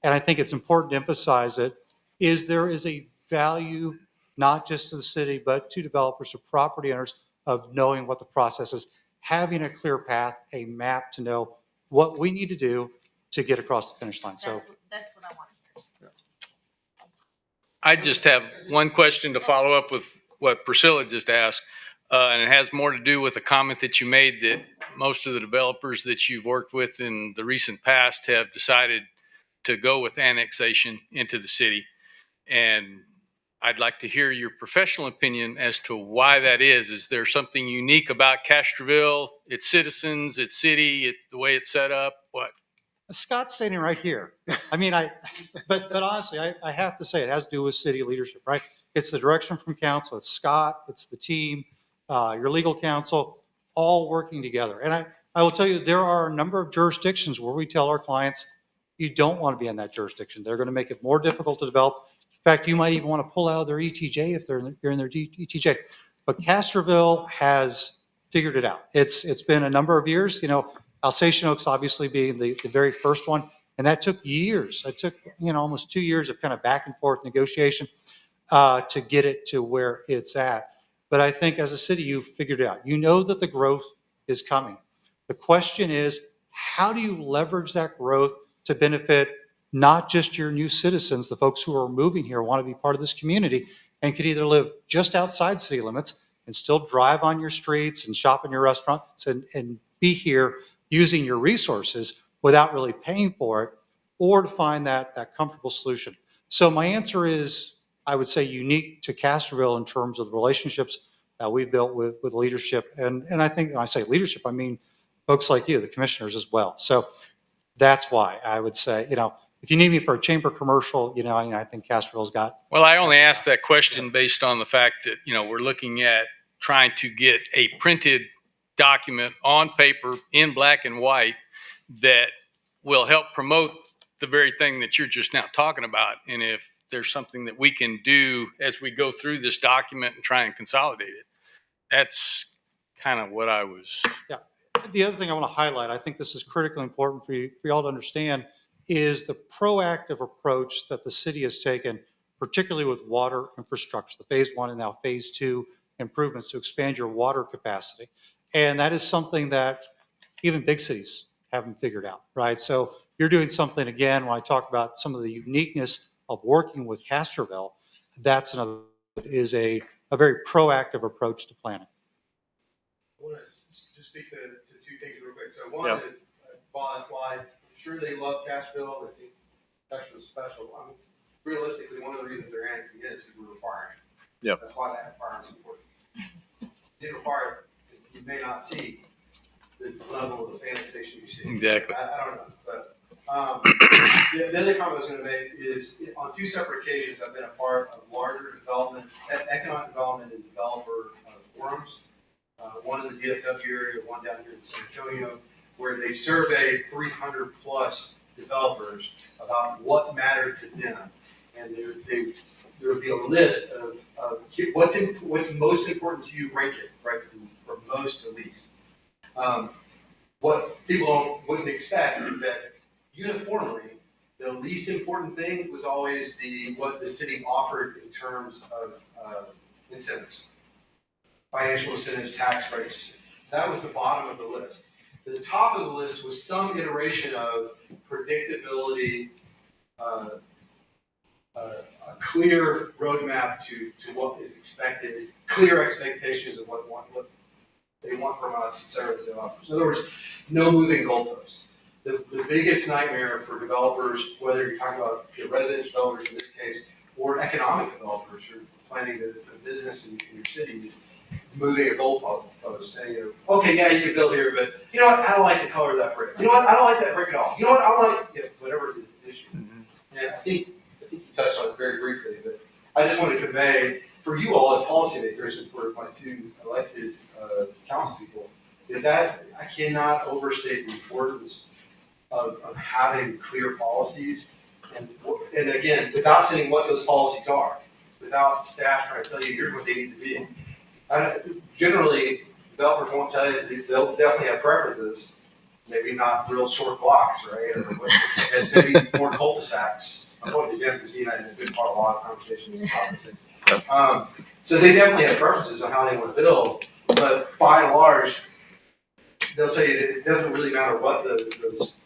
J: and I think it's important to emphasize it, is there is a value not just to the city, but to developers, to property owners, of knowing what the process is, having a clear path, a map to know what we need to do to get across the finish line. So
A: That's what I want to hear.
E: I just have one question to follow up with what Priscilla just asked. And it has more to do with a comment that you made, that most of the developers that you've worked with in the recent past have decided to go with annexation into the city. And I'd like to hear your professional opinion as to why that is. Is there something unique about Castroville, its citizens, its city, it's the way it's set up? What?
J: Scott's standing right here. I mean, but honestly, I have to say it has to do with city leadership, right? It's the direction from council. It's Scott, it's the team, your legal counsel, all working together. And I will tell you, there are a number of jurisdictions where we tell our clients, you don't want to be in that jurisdiction. They're going to make it more difficult to develop. In fact, you might even want to pull out of their ETJ if you're in their ETJ. But Castroville has figured it out. It's been a number of years. You know, Alsatian Oaks obviously being the very first one, and that took years. It took almost 2 years of kind of back and forth negotiation to get it to where it's at. But I think as a city, you've figured it out. You know that the growth is coming. The question is, how do you leverage that growth to benefit not just your new citizens, the folks who are moving here, want to be part of this community, and could either live just outside city limits and still drive on your streets and shop in your restaurants and be here using your resources without really paying for it, or to find that comfortable solution. So my answer is, I would say, unique to Castroville in terms of the relationships that we've built with leadership. And I think when I say leadership, I mean folks like you, the commissioners as well. So that's why I would say, if you need me for a chamber commercial, I think Castroville's got.
E: Well, I only asked that question based on the fact that, we're looking at trying to get a printed document on paper in black and white that will help promote the very thing that you're just now talking about. And if there's something that we can do as we go through this document and try and consolidate it, that's kind of what I was.
J: The other thing I want to highlight, I think this is critically important for y'all to understand, is the proactive approach that the city has taken, particularly with water infrastructure, the phase 1 and now phase 2 improvements to expand your water capacity. And that is something that even big cities haven't figured out, right? So you're doing something, again, when I talk about some of the uniqueness of working with Castroville, that's another, is a very proactive approach to planning.
H: I want to just speak to two things real quick. So one
B: Yeah.
H: is, while I'm sure they love Castroville, I think Castroville's special. I mean, realistically, one of the reasons they're annexing it is because we're requiring it.
B: Yep.
H: That's why that requirement is important. If you didn't require it, you may not see the level of annexation you see.
E: Exactly.
H: I don't know, but the other comment I was going to make is on 2 separate occasions I've been a part of larger development, economic development and developer forums. One in the DFW area, one down here in San Antonio, where they surveyed 300 plus developers about what mattered to them, and there would be a list of what's most important to you, rank it right from most to least. What people wouldn't expect is that uniformly, the least important thing was always what the city offered in terms of incentives, financial incentives, tax breaks. That was the bottom of the list. The top of the list was some iteration of predictability, a clear roadmap to what is expected, clear expectations of what they want from us, et cetera, as developers. In other words, no moving goalposts. The biggest nightmare for developers, whether you're talking about the residential developers in this case, or economic developers who are planning a business in your city, is moving a goalpost, saying, okay, yeah, you can build here, but you know what, I don't like the color of that brick. You know what, I don't like that brick at all. You know what, I don't like, whatever the issue. And I think you touched on it very briefly, but I just want to convey, for you all as policymakers and for my 2 elected council people, that I cannot overstate the importance of having clear policies, and again, without saying what those policies are, without staff trying to tell you here's what they need to be. Generally, developers won't tell you, they'll definitely have preferences, maybe not real short blocks, right? And maybe more cul-de-sacs. I'm going to Jim because he and I have been part of a lot of conversations about this thing. So they definitely have preferences on how they want to build, but by and large, they'll tell you that it doesn't really matter what those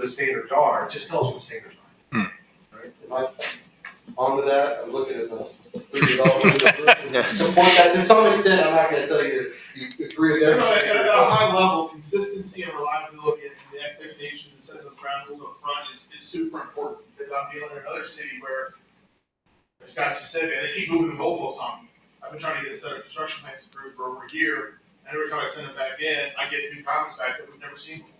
H: standards are, just tell us what the standards are. Right? Am I on with that? I'm looking at the development. Support that to some extent. I'm not going to tell you that you agree with everything.
G: At a high level, consistency and reliability and the expectations and setting those ground rules up front is super important, because I'm dealing in another city where, as Scott just said, man, they keep moving the goalposts on me. I've been trying to get a set of construction plans approved for over a year, and every time I send them back in, I get new comments back that we've never seen before.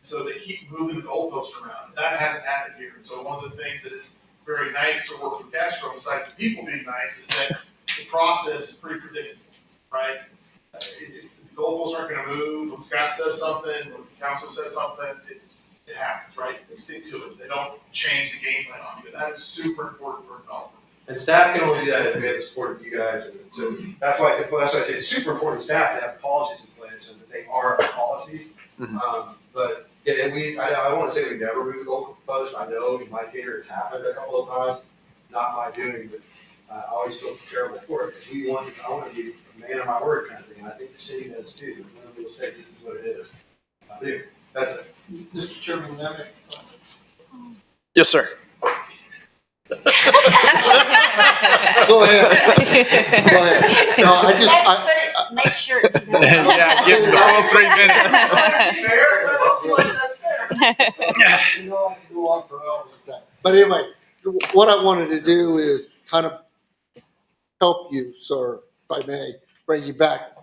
G: So they keep moving the goalposts around. That hasn't happened here. And so one of the things that is very nice to work with Castro, besides the people being nice, is that the process is pretty predictable, right? The goalposts aren't going to move. When Scott says something, when the council says something, it happens, right? They stick to it. They don't change the game plan on you. That is super important for a developer.
H: And staff can only do that if we have the support of you guys. And so that's why I say it's super important to staff to have policies in place and that they are policies. But yeah, and I want to say we never move the goalpost. I know in my theater it's happened a couple of times, not my doing, but I always feel terrible for it because I want to be a man of my word kind of thing. And I think the city does too. When people say this is what it is. Anyway, that's it.
G: Mr. Chairman, that makes
B: Yes, sir.
K: Go ahead. Go ahead. No,
A: Make sure it's done.
E: Yeah, give them the full 3 minutes.
H: Fair, but hopefully that's fair.
K: You know, I can go on for hours with that. But anyway, what I wanted to do is kind of help you, sir, if I may, bring you back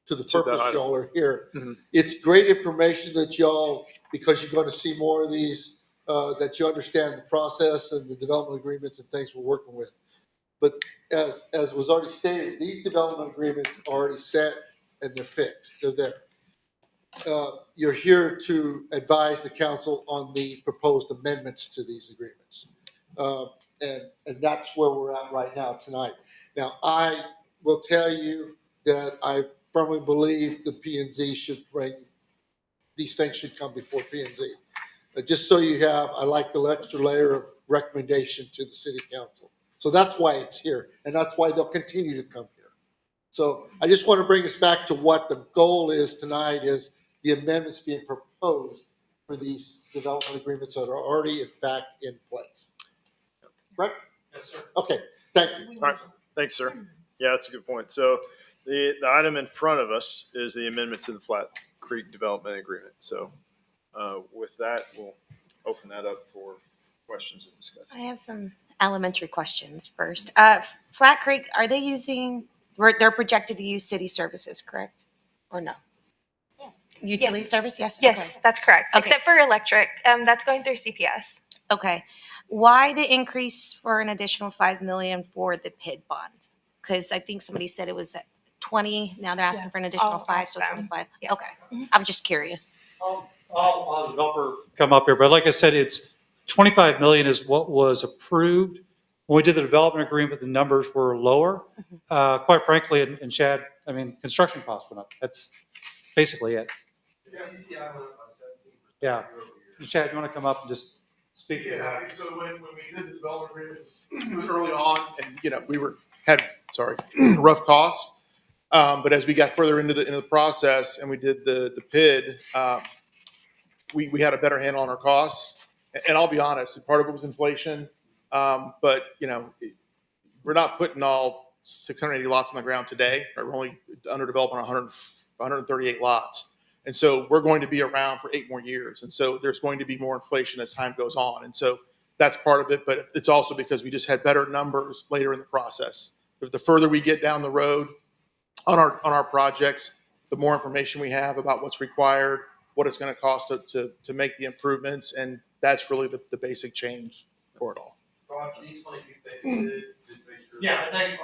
K: to the purpose y'all are here. It's great information that y'all, because you're going to see more of these, that you understand the process and the development agreements and things we're working with. But as was already stated, these development agreements are already set and they're fixed. They're there. You're here to advise the council on the proposed amendments to these agreements. And that's where we're at right now tonight. Now, I will tell you that I've firmly believe the P and Z should bring, these things should come before P and Z. Just so you have, I like the extra layer of recommendation to the city council. So that's why it's here, and that's why they'll continue to come here. So I just want to bring us back to what the goal is tonight, is the amendments being proposed for these development agreements that are already in fact in place. Right?
J: Yes, sir.
K: Okay, thank you.
B: All right, thanks, sir. Yeah, that's a good point. So the item in front of us is the amendment to the Flat Creek Development Agreement. So with that, we'll open that up for questions and discussion.
I: I have some elementary questions first. Flat Creek, are they using, they're projected to use city services, correct? Or no?
A: Yes.
I: Utility
C: Yes.
I: service? Yes?
C: Yes, that's correct.
I: Okay.
C: Except for electric, that's going through CPS.
I: Okay. Why the increase for an additional 5 million for the PID bond? Because I think somebody said it was at 20, now they're asking for an additional
C: I'll
I: 5,
C: ask
I: so
C: them.
I: 25.
C: Yeah.
I: Okay. I'm just curious.
J: I'll have the developer come up here, but like I said, it's 25 million is what was approved. When we did the development agreement, the numbers were lower. Quite frankly, and Chad, I mean, construction costs went up. That's basically it. Yeah. Chad, you want to come up and just speak to that?
L: Yeah, so when we did the development agreement, it was early on, and, you know, had rough costs. But as we got further into the process and we did the PID, we had a better handle on our costs. And I'll be honest, part of it was inflation. But, you know, we're not putting all 680 lots on the ground today. Right? We're only underdeveloped on 138 lots. And so we're going to be around for 8 more years. And so there's going to be more inflation as time goes on. And so that's part of it. But it's also because we just had better numbers later in the process. If the further we get down the road on our projects, the more information we have about what's required, what it's going to cost to make the improvements. And that's really the basic change for it all.
D: Ron, can you explain a few things? Just make sure.
J: Yeah, thank you.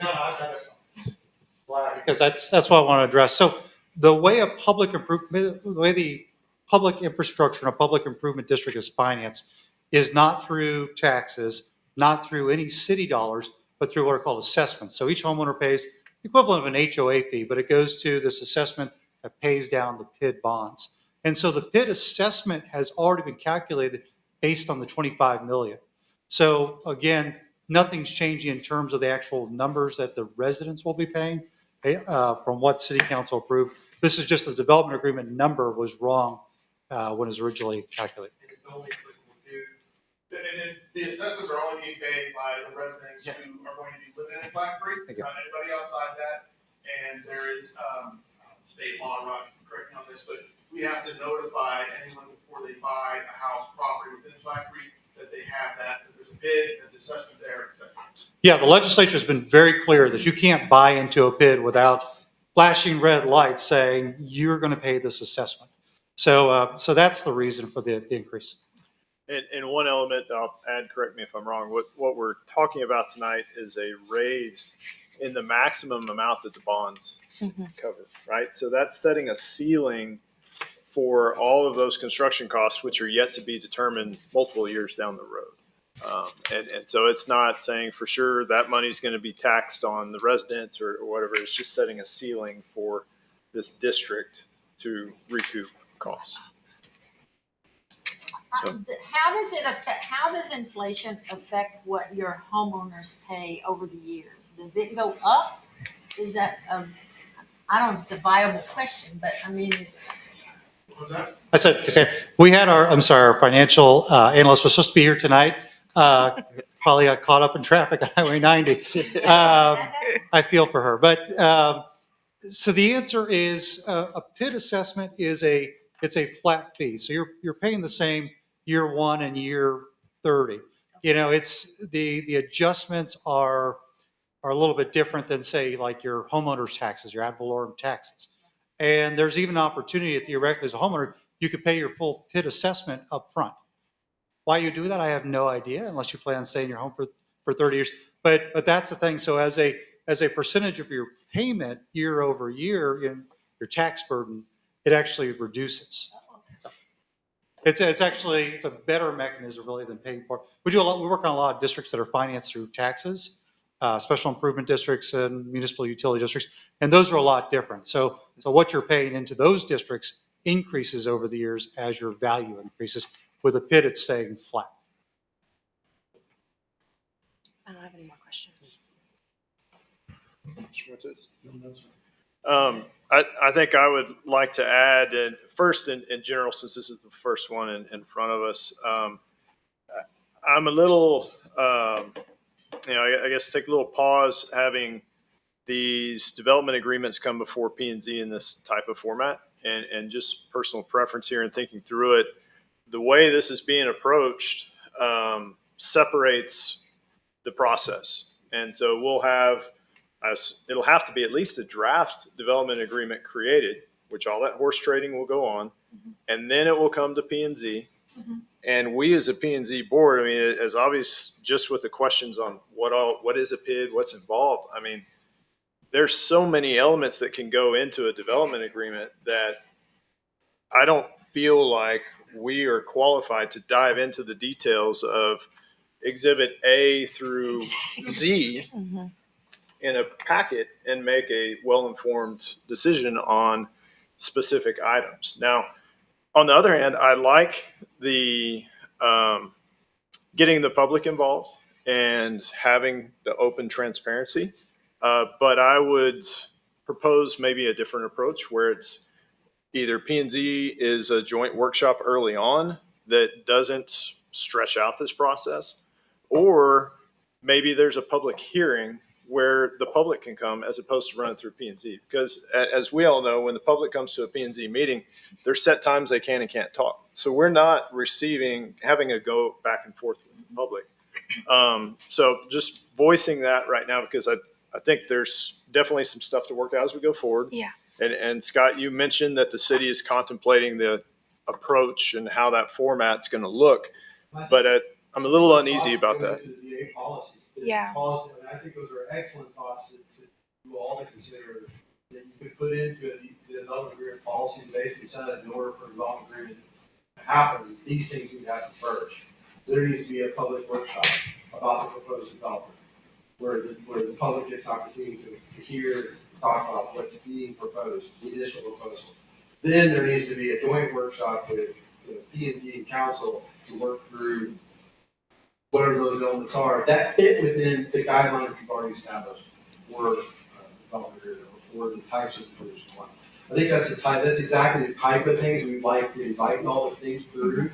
J: No, that's because that's what I want to address. So the way the public infrastructure and a public improvement district is financed is not through taxes, not through any city dollars, but through what are called assessments. So each homeowner pays the equivalent of an HOA fee, but it goes to this assessment that pays down the PID bonds. And so the PID assessment has already been calculated based on the 25 million. So again, nothing's changing in terms of the actual numbers that the residents will be paying from what city council approved. This is just the development agreement number was wrong when it was originally calculated.
L: It's only applicable to, and the assessments are only being paid by the residents who are going to be living in Flat Creek. It's not anybody outside that. And there is state law, Rob, correct me on this, but we have to notify anyone before they buy a house property within Flat Creek that they have that there's a PID, there's assessment there, etc.
J: Yeah, the legislature has been very clear that you can't buy into a PID without flashing red lights saying you're going to pay this assessment. So that's the reason for the increase.
B: And one element I'll add, correct me if I'm wrong, what we're talking about tonight is a raise in the maximum amount that the bonds cover, right? So that's setting a ceiling for all of those construction costs, which are yet to be determined multiple years down the road. And so it's not saying for sure that money's going to be taxed on the residents or whatever. It's just setting a ceiling for this district to recoup costs.
A: How does inflation affect what your homeowners pay over the years? Does it go up? Is that I don't know if it's a viable question, but I mean, it's.
L: What was that?
J: I said, Cassandra, we had our financial analyst was supposed to be here tonight. Probably got caught up in traffic on Highway 90. I feel for her. But so the answer is a PID assessment is it's a flat fee. So you're paying the same year 1 and year 30. You know, it's the adjustments are a little bit different than say like your homeowner's taxes, your ad valorem taxes. And there's even an opportunity theoretically as a homeowner, you could pay your full PID assessment up front. Why you do that, I have no idea, unless you plan on staying in your home for 30 years. But that's the thing. So as a percentage of your payment year over year, your tax burden, it actually reduces. It's a better mechanism really than paying for it. We work on a lot of districts that are financed through taxes. special improvement districts and municipal utility districts, and those are a lot different. So what you're paying into those districts increases over the years as your value increases. With a PID, it's staying flat.
C: I don't have any more questions.
B: I think I would like to add, and first in general, since this is the first one in front of us, I'm a little, I guess take a little pause having these development agreements come before P&Z in this type of format, and just personal preference here and thinking through it, the way this is being approached separates the process. And so we'll have, it'll have to be at least a draft development agreement created, which all that horse trading will go on, and then it will come to P&Z. And we as a P&Z board, I mean, as obvious just with the questions on what is a PID, what's involved, I mean, there's so many elements that can go into a development agreement that I don't feel like we are qualified to dive into the details of Exhibit A through Z in a packet and make a well-informed decision on specific items. Now, on the other hand, I like the getting the public involved and having the open transparency. But I would propose maybe a different approach where it's either P&Z is a joint workshop early on that doesn't stretch out this process, or maybe there's a public hearing where the public can come as opposed to running through P&Z. Because as we all know, when the public comes to a P&Z meeting, there's set times they can and can't talk. So we're not having a go back and forth with the public. So just voicing that right now, because I think there's definitely some stuff to work out as we go forward.
C: Yeah.
B: And Scott, you mentioned that the city is contemplating the approach and how that format's going to look, but I'm a little uneasy about that.
C: Yeah.
H: Policy, I mean, I think those are excellent thoughts to you all to consider that you could put into it, the development agreement policy and basically set it in order for development agreement to happen. These things need to happen first. There needs to be a public workshop about the proposed development where the public gets an opportunity to hear, talk about what's being proposed, the initial proposal. Then there needs to be a joint workshop with P&Z and council to work through whatever those elements are that fit within the guidelines we've already established for development agreement or for the types of provisions. I think that's exactly the type of things we'd like to invite all the things through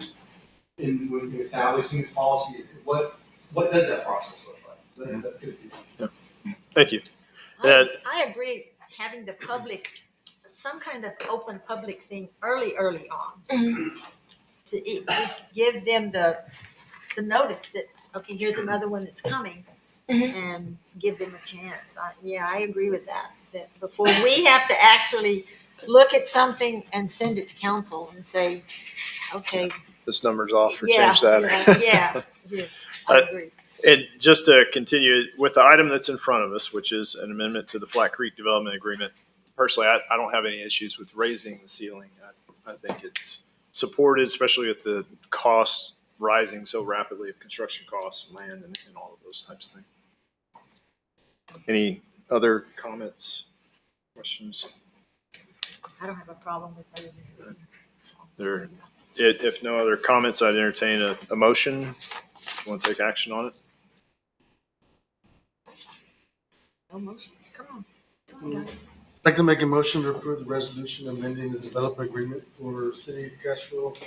H: when establishing policies. What does that process look like? So that's good.
B: Thank you.
A: I agree, having the public, some kind of open public thing early on. To just give them the notice that, okay, here's another one that's coming, and give them a chance. I agree with that. That before we have to actually look at something and send it to council and say, okay.
B: This number's off or
A: Yeah,
B: change that.
A: Yes, I agree.
B: And just to continue with the item that's in front of us, which is an amendment to the Flat Creek Development Agreement, personally, I don't have any issues with raising the ceiling. I think it's supported, especially with the costs rising so rapidly of construction costs, land, and all of those types of things. Any other comments, questions?
A: I don't have a problem with that.
B: There, if no other comments, I'd entertain a motion. Want to take action on it?
A: No motion. Come on, guys.
K: I'd like to make a motion to approve the resolution amending the development agreement for City of Castroville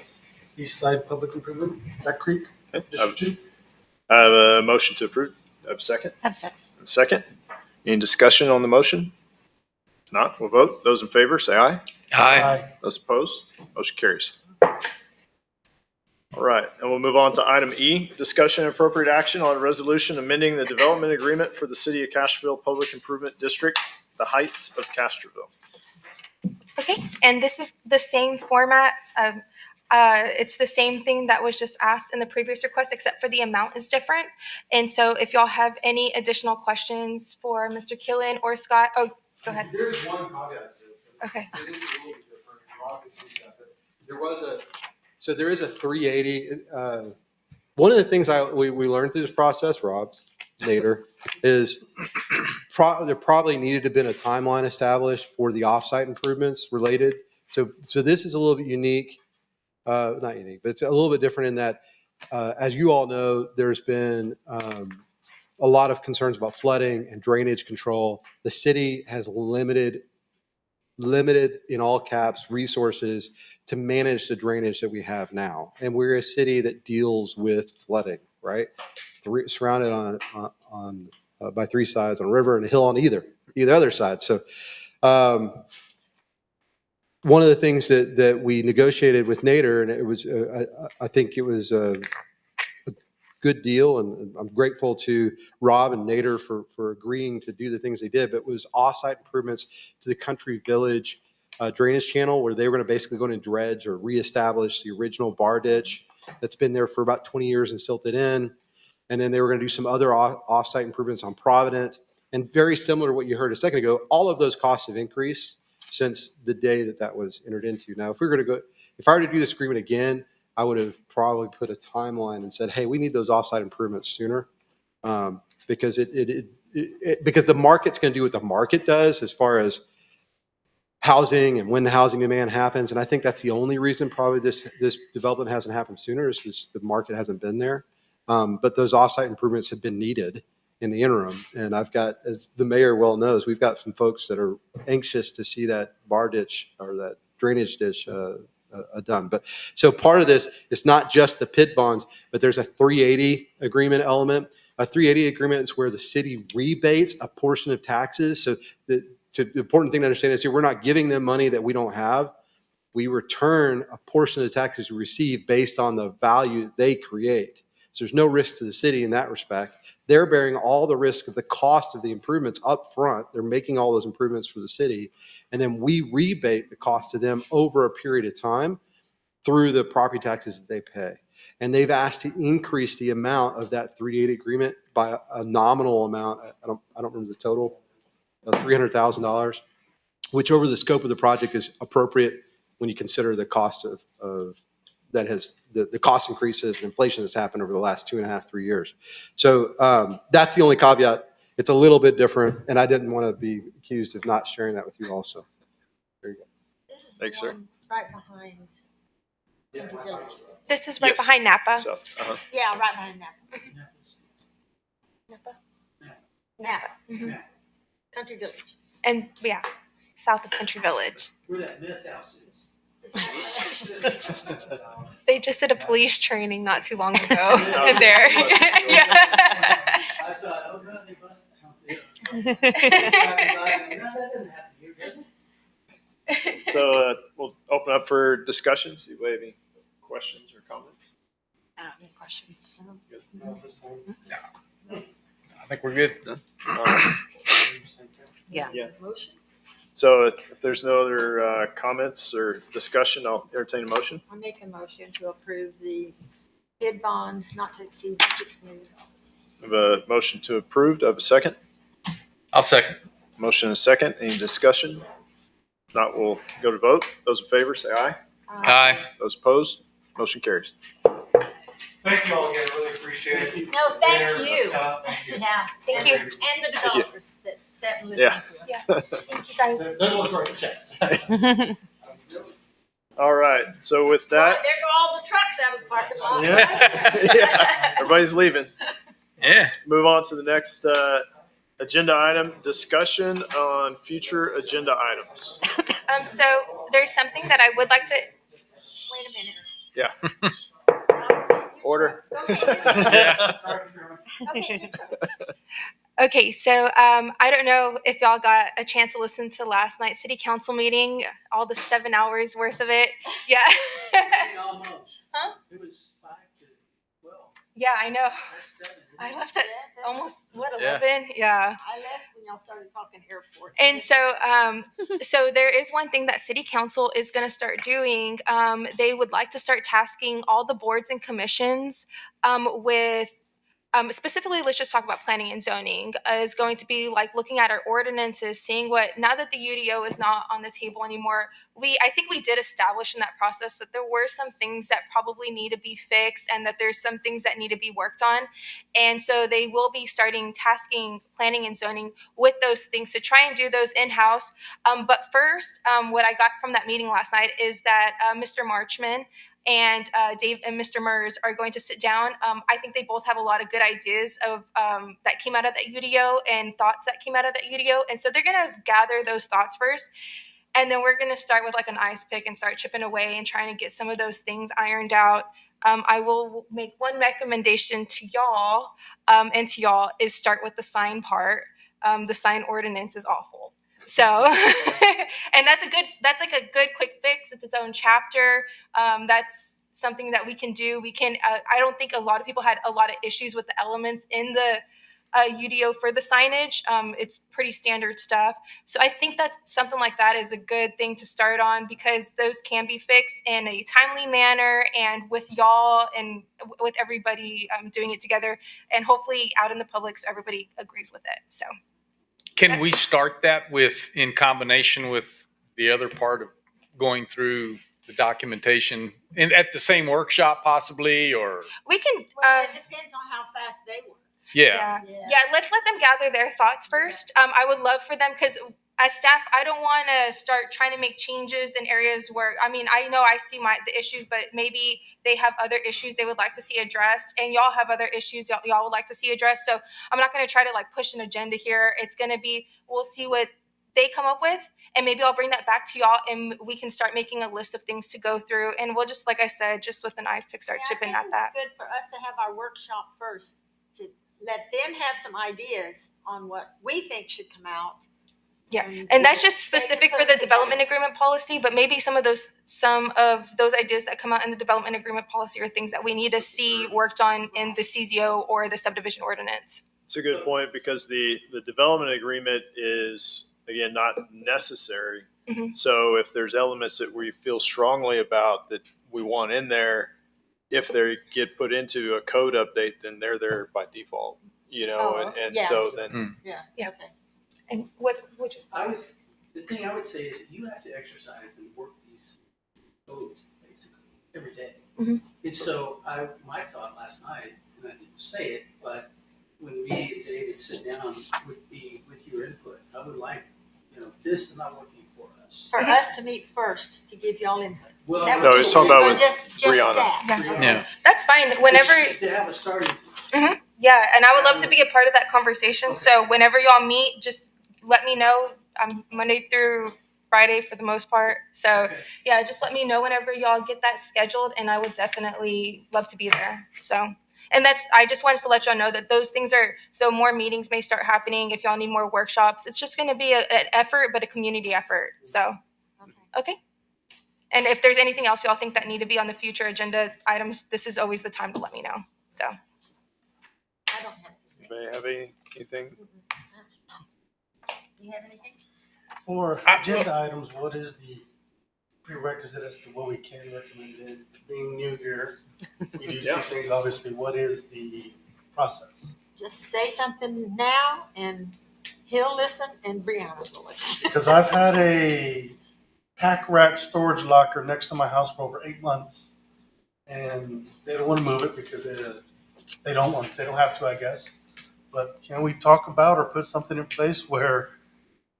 K: East Side Public Improvement, Black Creek. District 2.
B: I have a motion to approve. I have a second. A second. Any discussion on the motion? If not, we'll vote. Those in favor, say aye.
K: Aye.
B: Those opposed, motion carries. All right, and we'll move on to item E, discussion and appropriate action on a resolution amending the development agreement for the City of Castroville Public Improvement District, the Heights of Castroville.
C: Okay, and this is the same format. It's the same thing that was just asked in the previous request, except for the amount is different. And so if y'all have any additional questions for Mr. Killen or Scott, go ahead.
H: There's one caveat to this.
C: Okay.
H: So it is a little bit different. Rob can see that, but there is a 380. One of the things we learned through this process, Rob, Nader, is there probably needed to have been a timeline established for the offsite improvements related. So this is a little bit unique, not unique, but it's a little bit different in that, as you all know, there's been a lot of concerns about flooding and drainage control. The city has limited in all caps resources to manage the drainage that we have now. And we're a city that deals with flooding, right? Surrounded on by three sides, on a river and a hill on either other side. So one of the things that we negotiated with Nader, and it was, I think it was a good deal, and I'm grateful to Rob and Nader for agreeing to do the things they did, but it was offsite improvements to the Country Village drainage channel, where they were going to basically go in and dredge or reestablish the original bar ditch that's been there for about 20 years and silted in. And then they were going to do some other offsite improvements on Provident. And very similar to what you heard a second ago, all of those costs have increased since the day that was entered into. Now, if I were to do this agreement again, I would have probably put a timeline and said, hey, we need those offsite improvements sooner, because because the market's going to do what the market does as far as housing and when the housing demand happens. And I think that's the only reason probably this development hasn't happened sooner, is just the market hasn't been there. But those offsite improvements have been needed in the interim. And I've got, as the mayor well knows, we've got some folks that are anxious to see that bar ditch or that drainage ditch done. But so part of this is not just the PID bonds, but there's a 380 agreement element. A 380 agreement is where the city rebates a portion of taxes. So the important thing to understand is here, we're not giving them money that we don't have. We return a portion of the taxes we receive based on the value they create. So there's no risk to the city in that respect. They're bearing all the risk of the cost of the improvements up front. They're making all those improvements for the city. And then we rebate the cost to them over a period of time through the property taxes that they pay. And they've asked to increase the amount of that 380 agreement by a nominal amount. I don't remember the total, $300,000, which over the scope of the project is appropriate when you consider the cost of that has the cost increases and inflation that's happened over the last 2.5, 3 years. So that's the only caveat. It's a little bit different, and I didn't want to be accused of not sharing that with you also. There you go.
A: This is
B: Thanks,
A: the
B: sir.
A: one right behind Country Village.
C: This is right
B: Yes.
C: behind Napa.
B: So,
A: Yeah, right behind Napa.
C: Napa.
A: Napa.
C: Mhm.
A: Country Village.
C: And yeah, south of Country Village.
G: Where that meth house is.
C: They just did a police training not too long ago.
B: Oh,
C: And there. Yeah.
G: I thought, oh god, they busted something. No, that doesn't happen here, does it?
B: so we'll open up for discussion. See if we have any questions or comments.
A: I don't have any questions.
E: I think we're good.
B: All right.
I: Yeah.
B: Yeah. So if there's no other comments or discussion, I'll entertain a motion.
A: I make a motion to approve the bid bond not to exceed $6 million.
B: I have a motion to approve. Do I have a second?
E: I'll second.
B: Motion and a second. Any discussion? If not, we'll go to vote. Those in favor say aye.
E: Aye.
B: Those opposed, motion carries.
J: Thank you all again, really appreciate it.
A: No, thank you.
J: Thank you.
A: Yeah.
C: Thank you.
A: And the developers that sat and
B: Yeah.
A: listened to us.
C: Yeah. Thank you guys.
J: They're the ones writing checks.
B: All right. So with that,
A: There go all the trucks out of the parking lot.
B: yeah, everybody's leaving.
E: Yeah.
B: Let's move on to the next agenda item, discussion on future agenda items.
C: So there's something that I would like to.
A: Wait a minute.
B: Yeah. Order.
A: Okay.
C: Okay, so I don't know if y'all got a chance to listen to last night's city council meeting, all the 7 hours worth of it. Yeah.
G: Almost.
C: Huh?
G: It was 5 to 12.
C: Yeah, I know.
G: That's 7.
C: I left at almost, what,
E: Yeah.
C: 11? Yeah.
A: I left when y'all started talking airport.
C: And so there is one thing that city council is going to start doing. They would like to start tasking all the boards and commissions with specifically, let's just talk about planning and zoning, is going to be like looking at our ordinances, seeing what, now that the UDO is not on the table anymore, I think we did establish in that process that there were some things that probably need to be fixed and that there's some things that need to be worked on. And so they will be starting tasking planning and zoning with those things to try and do those in-house. But first, what I got from that meeting last night is that Mr. Marchman and Dave and Mr. Mers are going to sit down. I think they both have a lot of good ideas of that came out of that UDO and thoughts that came out of that UDO. And so they're going to gather those thoughts first. And then we're going to start with like an ice pick and start chipping away and trying to get some of those things ironed out. I will make one recommendation to y'all and to y'all is start with the sign part. The sign ordinance is awful. So, and that's like a good quick fix. It's its own chapter. That's something that we can do. We can, I don't think a lot of people had a lot of issues with the elements in the UDO for the signage. It's pretty standard stuff. So I think that something like that is a good thing to start on because those can be fixed in a timely manner and with y'all and with everybody doing it together and hopefully out in the public so everybody agrees with it. So.
E: Can we start that in combination with the other part of going through the documentation and at the same workshop possibly, or?
C: We can,
A: Well, it depends on how fast they work.
E: Yeah.
C: Yeah, let's let them gather their thoughts first. I would love for them, because as staff, I don't want to start trying to make changes in areas where, I mean, I know I see the issues, but maybe they have other issues they would like to see addressed, and y'all have other issues y'all would like to see addressed. So I'm not going to try to like push an agenda here. It's going to be, we'll see what they come up with, and maybe I'll bring that back to y'all, and we can start making a list of things to go through, and we'll just, like I said, just with an ice pick, start chipping at that.
A: It's good for us to have our workshop first, to let them have some ideas on what we think should come out.
C: Yeah, and that's just specific for the development agreement policy, but maybe some of those ideas that come out in the development agreement policy are things that we need to see worked on in the CZO or the subdivision ordinance.
B: It's a good point because the development agreement is, again, not necessary.
C: Mhm.
B: So if there's elements that we feel strongly about that we want in there, if they get put into a code update, then they're there by default, and
A: yeah.
B: so then.
A: Yeah.
C: Okay. And what would you?
M: The thing I would say is you have to exercise and work these codes basically every day.
C: Mhm.
M: And so my thought last night, and I didn't say it, but when me and David sit down with your input, I would like, this is not working for us.
A: For us to meet first, to give y'all input.
M: Well,
A: Is that
B: No,
A: what
B: he's
A: you
B: talking
A: said?
B: about
A: Or
B: with
A: just
B: Brianna.
A: staff?
E: Yeah.
C: That's fine. Whenever.
M: To have a starting.
C: Yeah, and I would love to be a part of that conversation.
M: Okay.
C: So whenever y'all meet, just let me know. I'm Monday through Friday for the most part. So
M: Okay.
C: yeah, just let me know whenever y'all get that scheduled, and I would definitely love to be there. So, and I just wanted to let y'all know that those things so more meetings may start happening if y'all need more workshops. It's just going to be an effort, but a community effort. So, okay. And if there's anything else y'all think that need to be on the future agenda items, this is always the time to let me know. So.
A: I don't have anything.
B: Anybody have anything?
A: You have anything?
G: For agenda items, what is the prerequisite as to what we can recommend in being new here? We do see
B: Yeah.
G: things, obviously, what is the process?
A: Just say something now and he'll listen and Brianna will listen.
G: Because I've had a pack rat storage locker next to my house for over 8 months, and they don't want to move it because they don't have to, I guess. But can we talk about or put something in place where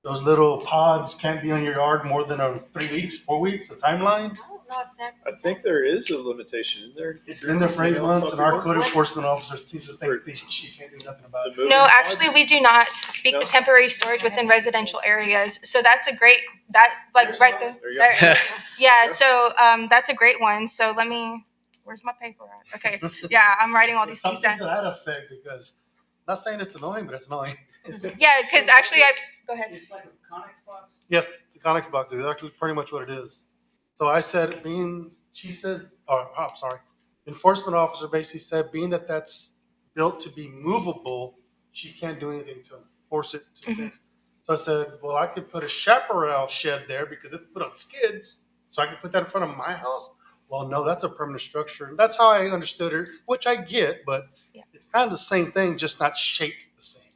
G: those little pods can't be on your yard more than 3 weeks, 4 weeks, the timeline?
A: I don't know if that.
B: I think there is a limitation in there.
G: It's been there for 8 months, and our code enforcement officer seems to think she can't do nothing about it.
C: No, actually, we do not speak to temporary storage within residential areas. So that's a great, right there.
B: There you go.
C: There. Yeah, so that's a great one. So where's my paper at? Okay, yeah, I'm writing all these things
G: Something
C: down.
G: to that effect, because I'm not saying it's annoying, but it's annoying.
C: Yeah, because actually, go ahead.
M: It's like a Conex box.
G: Yes, the Conex box is actually pretty much what it is. So I said, enforcement officer basically said, being that that's built to be movable, she can't do anything to enforce it to sit. So I said, well, I could put a chaparral shed there because it's put on skids, so I could put that in front of my house. well, no, that's a permanent structure. That's how I understood it, which I get, but
C: Yeah.
G: it's kind of the same thing, just not shaped the same.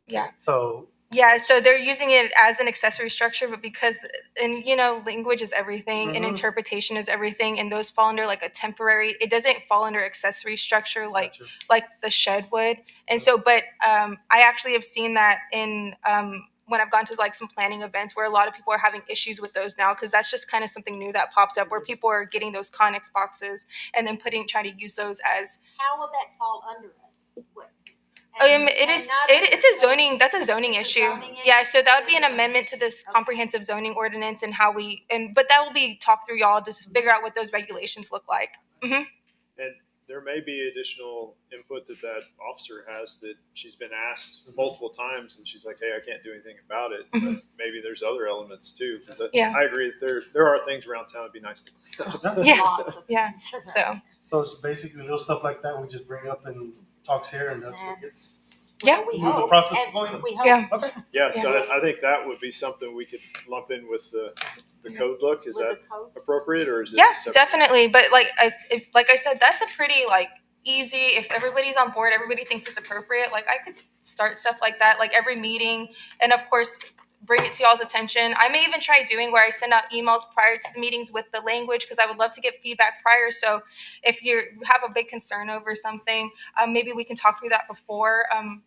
C: Yeah.
G: So
C: Yeah, so they're using it as an accessory structure, but because, and language is everything and
G: Mhm.
C: interpretation is everything, and those fall under like a temporary, it doesn't fall under accessory structure
G: Gotcha.
C: like the shed would. And so, but I actually have seen that in when I've gone to like some planning events where a lot of people are having issues with those now, because that's just kind of something new that popped up where people are getting those Connex boxes and then trying to use those as
A: How will that fall under us? What-
C: it
A: and
C: is
A: not-
C: it's a zoning, that's a zoning
A: It's a
C: issue.
A: zoning
C: Yeah,
A: issue?
C: so that would be an amendment to this comprehensive zoning ordinance and how but that will be talked through y'all to just figure out what those regulations look like.
B: And there may be additional input that officer has that she's been asked multiple times, and she's like, "Hey, I can't do anything about it." But maybe there's other elements too. 'Cause
C: Yeah.
B: I agree that there are things around town that'd be nice to clean up.
C: Yeah.
A: Lots of
C: Yeah.
A: things around.
C: So
G: So it's basically little stuff like that we just bring up and talks here, and that's what gets
C: Yeah.
A: We
G: move the
A: hope,
G: process
A: and
G: going.
A: we hope.
C: Yeah.
G: Okay.
B: Yeah, so I think that would be something we could lump in with the code book. Is
A: With
B: that
A: the code.
B: appropriate, or is it?
C: yeah,
B: separate?
C: definitely. But like I said, that's a pretty easy. If everybody's on board, everybody thinks it's appropriate. Like I could start stuff like that, like every meeting, and of course bring it to y'all's attention. I may even try doing where I send out emails prior to the meetings with the language, because I would love to get feedback prior. So if you have a big concern over something, maybe we can talk through that before.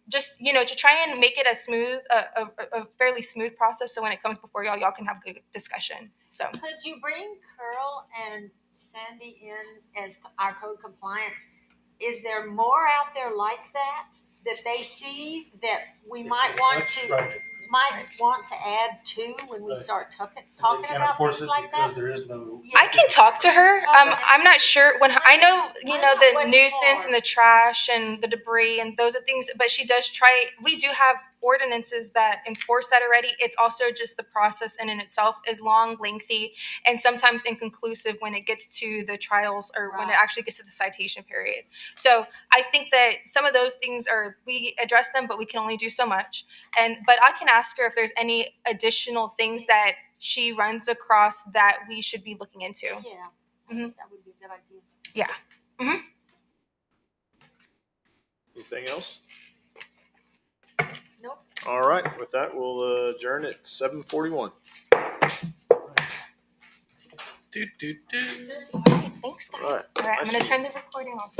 C: Just to try and make it a smooth, a fairly smooth process. So when it comes before y'all can have good discussion. So.
A: Could you bring Curl and Sandy in as our code compliance? Is there more out there like that they see that we might want to add to when we
G: Right.
A: start talking
G: They can't
A: about
G: enforce
A: things
G: it
A: like
G: because
A: that?
G: there is no.
A: Yeah.
C: I can talk to her. I'm not sure when I know,
A: I know
C: the
A: what's
C: nuisance
A: for.
C: and the trash and the debris and those are things, but she does try. We do have ordinances that enforce that already. It's also just the process in itself is long, lengthy, and sometimes inconclusive when it gets to the trials or when it
A: Right.
C: actually gets to the citation period. So I think that some of those things we address them, but we can only do so much. But I can ask her if there's any additional things that she runs across that we should be looking into.
A: Yeah, I think that would be a good idea.
C: Yeah.
B: Anything else?
A: Nope.
B: All right. With that, we'll adjourn at 7:41.
C: All right, thanks, guys.
B: All right.
C: All right, I'm
B: Nice
C: going to
B: to
C: turn the recording off.